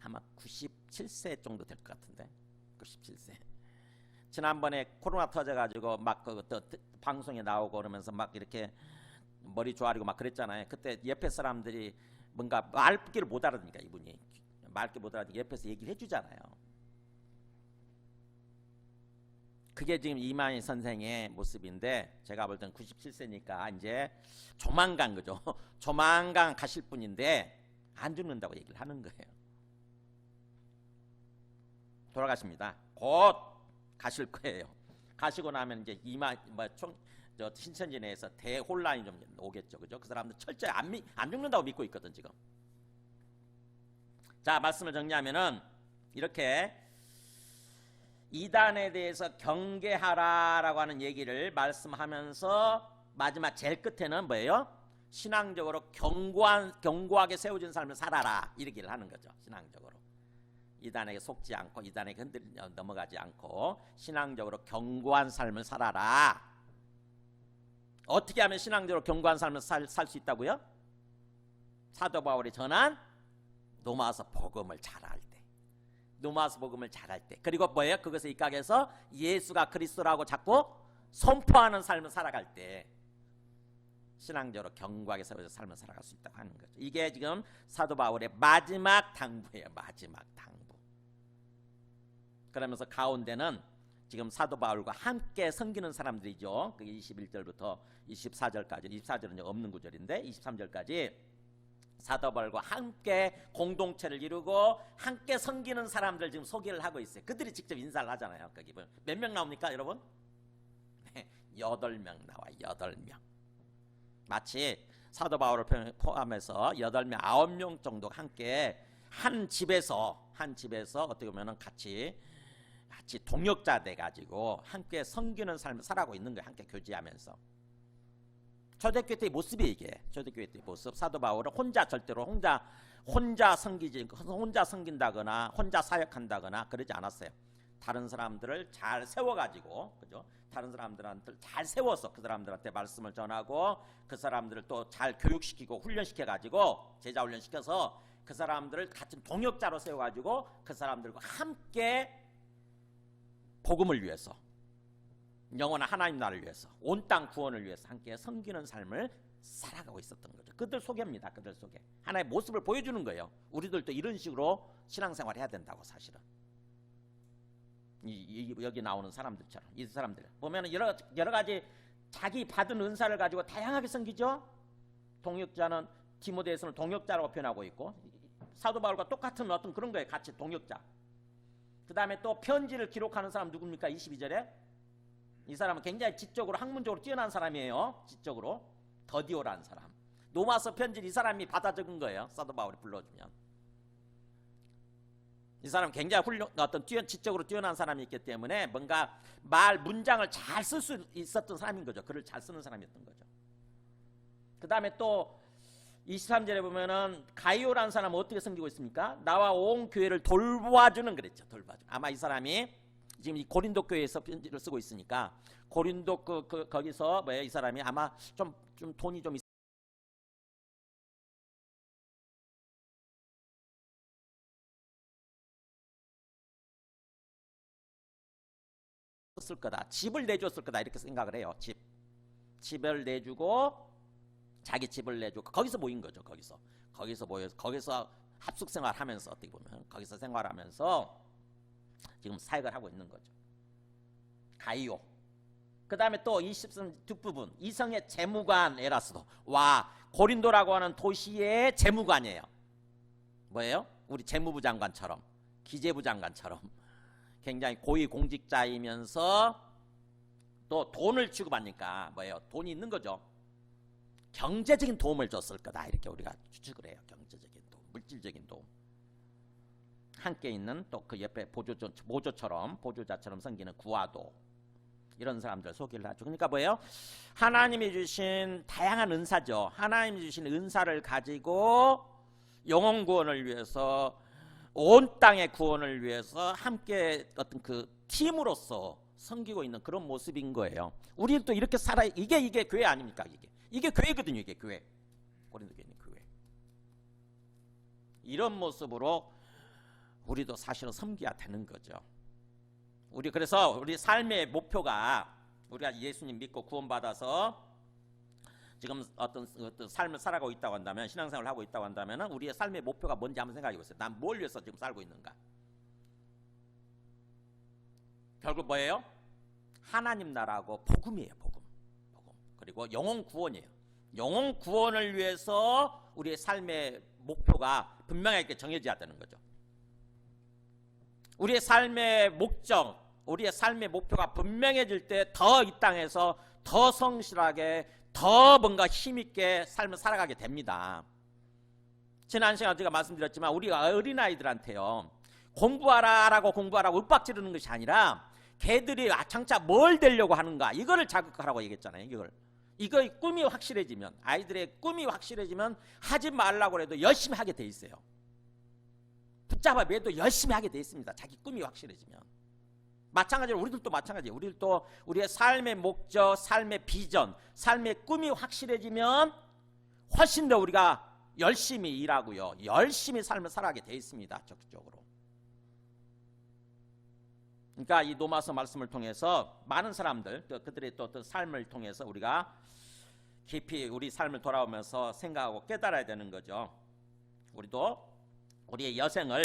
아마 97세 정도 될 것 같은데, 97세. 지난번에 코로나 터져가지고 막 방송에 나오고 그러면서 막 이렇게 머리 조아리고 막 그랬잖아요. 그때 옆에 사람들이 뭔가 말귀를 못 알아듣니까 이분이 말귀 못 알아듣니까 옆에서 얘기를 해주잖아요. 그게 지금 이만희 선생의 모습인데 제가 볼 땐 97세니까 이제 조만간 그죠? 조만간 가실 분인데 안 죽는다고 얘기를 하는 거예요. 돌아가십니다. 곧 가실 거예요. 가시고 나면 이제 신천지 내에서 대혼란이 좀 오겠죠. 그죠? 그 사람들 철저히 안 죽는다고 믿고 있거든 지금. 자, 말씀을 정리하면은 이렇게 이단에 대해서 경계하라라고 하는 얘기를 말씀하면서 마지막 제일 끝에는 뭐예요? 신앙적으로 견고하게 세워진 삶을 살아라 이렇게 하는 거죠. 신앙적으로 이단에게 속지 않고 이단에게 넘어가지 않고 신앙적으로 견고한 삶을 살아라. 어떻게 하면 신앙적으로 견고한 삶을 살 수 있다고요? 사도 바울이 전한 로마서 복음을 잘할 때, 로마서 복음을 잘할 때, 그리고 뭐예요? 그것에 입각해서 예수가 그리스도라고 자꾸 선포하는 삶을 살아갈 때 신앙적으로 견고하게 세워져 삶을 살아갈 수 있다고 하는 거죠. 이게 지금 사도 바울의 마지막 당부예요. 마지막 당부. 그러면서 가운데는 지금 사도 바울과 함께 섬기는 사람들이죠. 그게 21절부터 24절까지, 24절은 없는 구절인데 23절까지 사도 바울과 함께 공동체를 이루고 함께 섬기는 사람들 지금 소개를 하고 있어요. 그들이 직접 인사를 하잖아요. 거기 몇 명 나옵니까, 여러분? 8명 나와. 8명. 마치 사도 바울을 포함해서 8명, 9명 정도 함께 한 집에서 어떻게 보면은 같이 동역자 돼 가지고 함께 섬기는 삶을 살아가고 있는 거예요. 함께 교제하면서. 초대교회 때의 모습이 이게 초대교회 때의 모습. 사도 바울은 절대로 혼자 섬긴다거나 혼자 사역한다거나 그러지 않았어요. 다른 사람들을 잘 세워가지고, 그죠? 다른 사람들한테 잘 세워서 그 사람들한테 말씀을 전하고 그 사람들을 또 잘 교육시키고 훈련시켜가지고 제자 훈련시켜서 그 사람들을 같은 동역자로 세워가지고 그 사람들과 함께 복음을 위해서, 영원한 하나님 나라를 위해서, 온 땅 구원을 위해서 함께 섬기는 삶을 살아가고 있었던 거죠. 그들 소개입니다. 그들 소개. 하나의 모습을 보여주는 거예요. 우리들도 이런 식으로 신앙생활 해야 된다고. 사실은 여기 나오는 사람들처럼 이 사람들 보면은 여러 가지 자기 받은 은사를 가지고 다양하게 섬기죠. 동역자는 디모데에서는 동역자라고 표현하고 있고, 사도 바울과 똑같은 어떤 그런 거예요. 같이 동역자. 그 다음에 또 편지를 기록하는 사람 누굽니까? 22절에 이 사람은 굉장히 지적으로 학문적으로 뛰어난 사람이에요. 지적으로 더디오라는 사람. 로마서 편지를 이 사람이 받아 적은 거예요. 사도 바울이 불러주면 이 사람 굉장히 지적으로 뛰어난 사람이 있기 때문에 뭔가 문장을 잘 쓸 수 있었던 사람인 거죠. 글을 잘 쓰는 사람이었던 거죠. 그 다음에 또 23절에 보면은 가이오라는 사람은 어떻게 섬기고 있습니까? 나와 온 교회를 돌봐주는 그랬죠. 돌봐주는. 아마 이 사람이 지금 이 고린도 교회에서 편지를 쓰고 있으니까 고린도 거기서 뭐예요? 이 사람이 아마 좀 돈이 좀 있었을 거다. 집을 내줬을 거다. 이렇게 생각을 해요. 집을 내주고 자기 집을 내주고 거기서 모인 거죠. 거기서 모여서 거기서 합숙 생활하면서 어떻게 보면 거기서 생활하면서 지금 사역을 하고 있는 거죠. 가이오. 그 다음에 또 23 뒷부분 이성의 재무관 에라스도. 와, 고린도라고 하는 도시의 재무관이에요. 뭐예요? 우리 재무부 장관처럼, 기재부 장관처럼 굉장히 고위 공직자이면서 또 돈을 취급하니까 뭐예요? 돈이 있는 거죠. 경제적인 도움을 줬을 거다. 이렇게 우리가 추측을 해요. 경제적인 도움, 물질적인 도움. 함께 있는 또 그 옆에 보조자처럼 섬기는 구와도, 이런 사람들 소개를 하죠. 그러니까 뭐예요? 하나님이 주신 다양한 은사죠. 하나님이 주신 은사를 가지고 영혼 구원을 위해서, 온 땅의 구원을 위해서 함께 어떤 그 팀으로서 섬기고 있는 그런 모습인 거예요. 우리는 또 이렇게 살아야, 이게 교회 아닙니까? 이게 교회거든요. 이게 교회. 고린도 교회는 교회. 이런 모습으로 우리도 사실은 섬겨야 되는 거죠. 그래서 우리 삶의 목표가, 우리가 예수님 믿고 구원받아서 지금 어떤 삶을 살아가고 있다고 한다면, 신앙생활을 하고 있다고 한다면 우리의 삶의 목표가 뭔지 한번 생각해 보세요. 난 뭘 위해서 지금 살고 있는가? 결국 뭐예요? 하나님 나라하고 복음이에요. 복음. 그리고 영혼 구원이에요. 영혼 구원을 위해서 우리의 삶의 목표가 분명하게 정해져야 되는 거죠. 우리의 삶의 목적, 우리의 삶의 목표가 분명해질 때 더 이 땅에서 더 성실하게, 더 뭔가 힘있게 삶을 살아가게 됩니다. 지난 시간에 제가 말씀드렸지만 우리가 어린아이들한테요, 공부하라라고 윽박지르는 것이 아니라 걔들이 장차 뭘 되려고 하는가, 이거를 자극하라고 얘기했잖아요. 이걸 이거 꿈이 확실해지면, 아이들의 꿈이 확실해지면 하지 말라고 해도 열심히 하게 돼 있어요. 붙잡아 매도 열심히 하게 돼 있습니다. 자기 꿈이 확실해지면. 마찬가지로 우리들도 마찬가지예요. 우리들도 우리의 삶의 목적, 삶의 비전, 삶의 꿈이 확실해지면 훨씬 더 우리가 열심히 일하고요. 열심히 삶을 살아가게 돼 있습니다. 적극적으로. 그러니까 이 로마서 말씀을 통해서 많은 사람들, 그들의 또 삶을 통해서 우리가 깊이 우리 삶을 돌아오면서 생각하고 깨달아야 되는 거죠. 우리도 우리의 여생을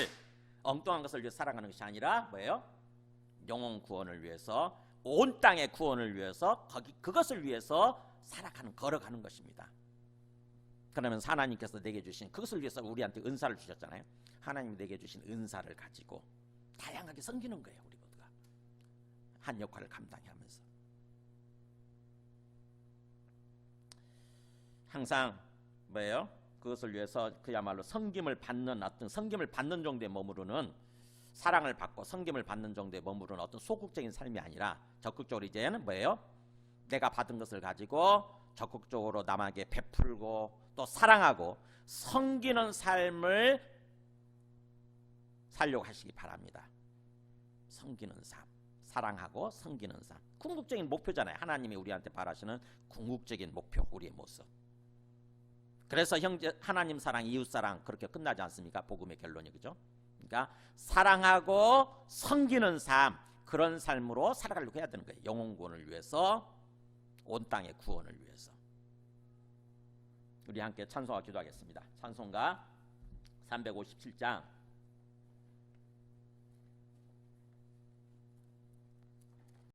엉뚱한 것을 위해 살아가는 것이 아니라 뭐예요? 영혼 구원을 위해서, 온 땅의 구원을 위해서, 그것을 위해서 살아가는, 걸어가는 것입니다. 그러면서 하나님께서 내게 주신, 그것을 위해서 우리한테 은사를 주셨잖아요. 하나님이 내게 주신 은사를 가지고 다양하게 섬기는 거예요. 우리 모두가 한 역할을 감당하면서 항상 뭐예요? 그것을 위해서 그야말로 섬김을 받는, 어떤 섬김을 받는 정도에 머무르는, 사랑을 받고 섬김을 받는 정도에 머무르는 어떤 소극적인 삶이 아니라 적극적으로 이제는 뭐예요? 내가 받은 것을 가지고 적극적으로 남에게 베풀고 또 사랑하고 섬기는 삶을 살려고 하시기 바랍니다. 섬기는 삶, 사랑하고 섬기는 삶. 궁극적인 목표잖아요. 하나님이 우리한테 바라시는 궁극적인 목표, 우리의 모습. 그래서 형제, 하나님 사랑, 이웃 사랑 그렇게 끝나지 않습니까? 복음의 결론이, 그죠? 그러니까 사랑하고 섬기는 삶, 그런 삶으로 살아가려고 해야 되는 거예요. 영혼 구원을 위해서, 온 땅의 구원을 위해서. 우리 함께 찬송과 기도하겠습니다. 찬송가 357장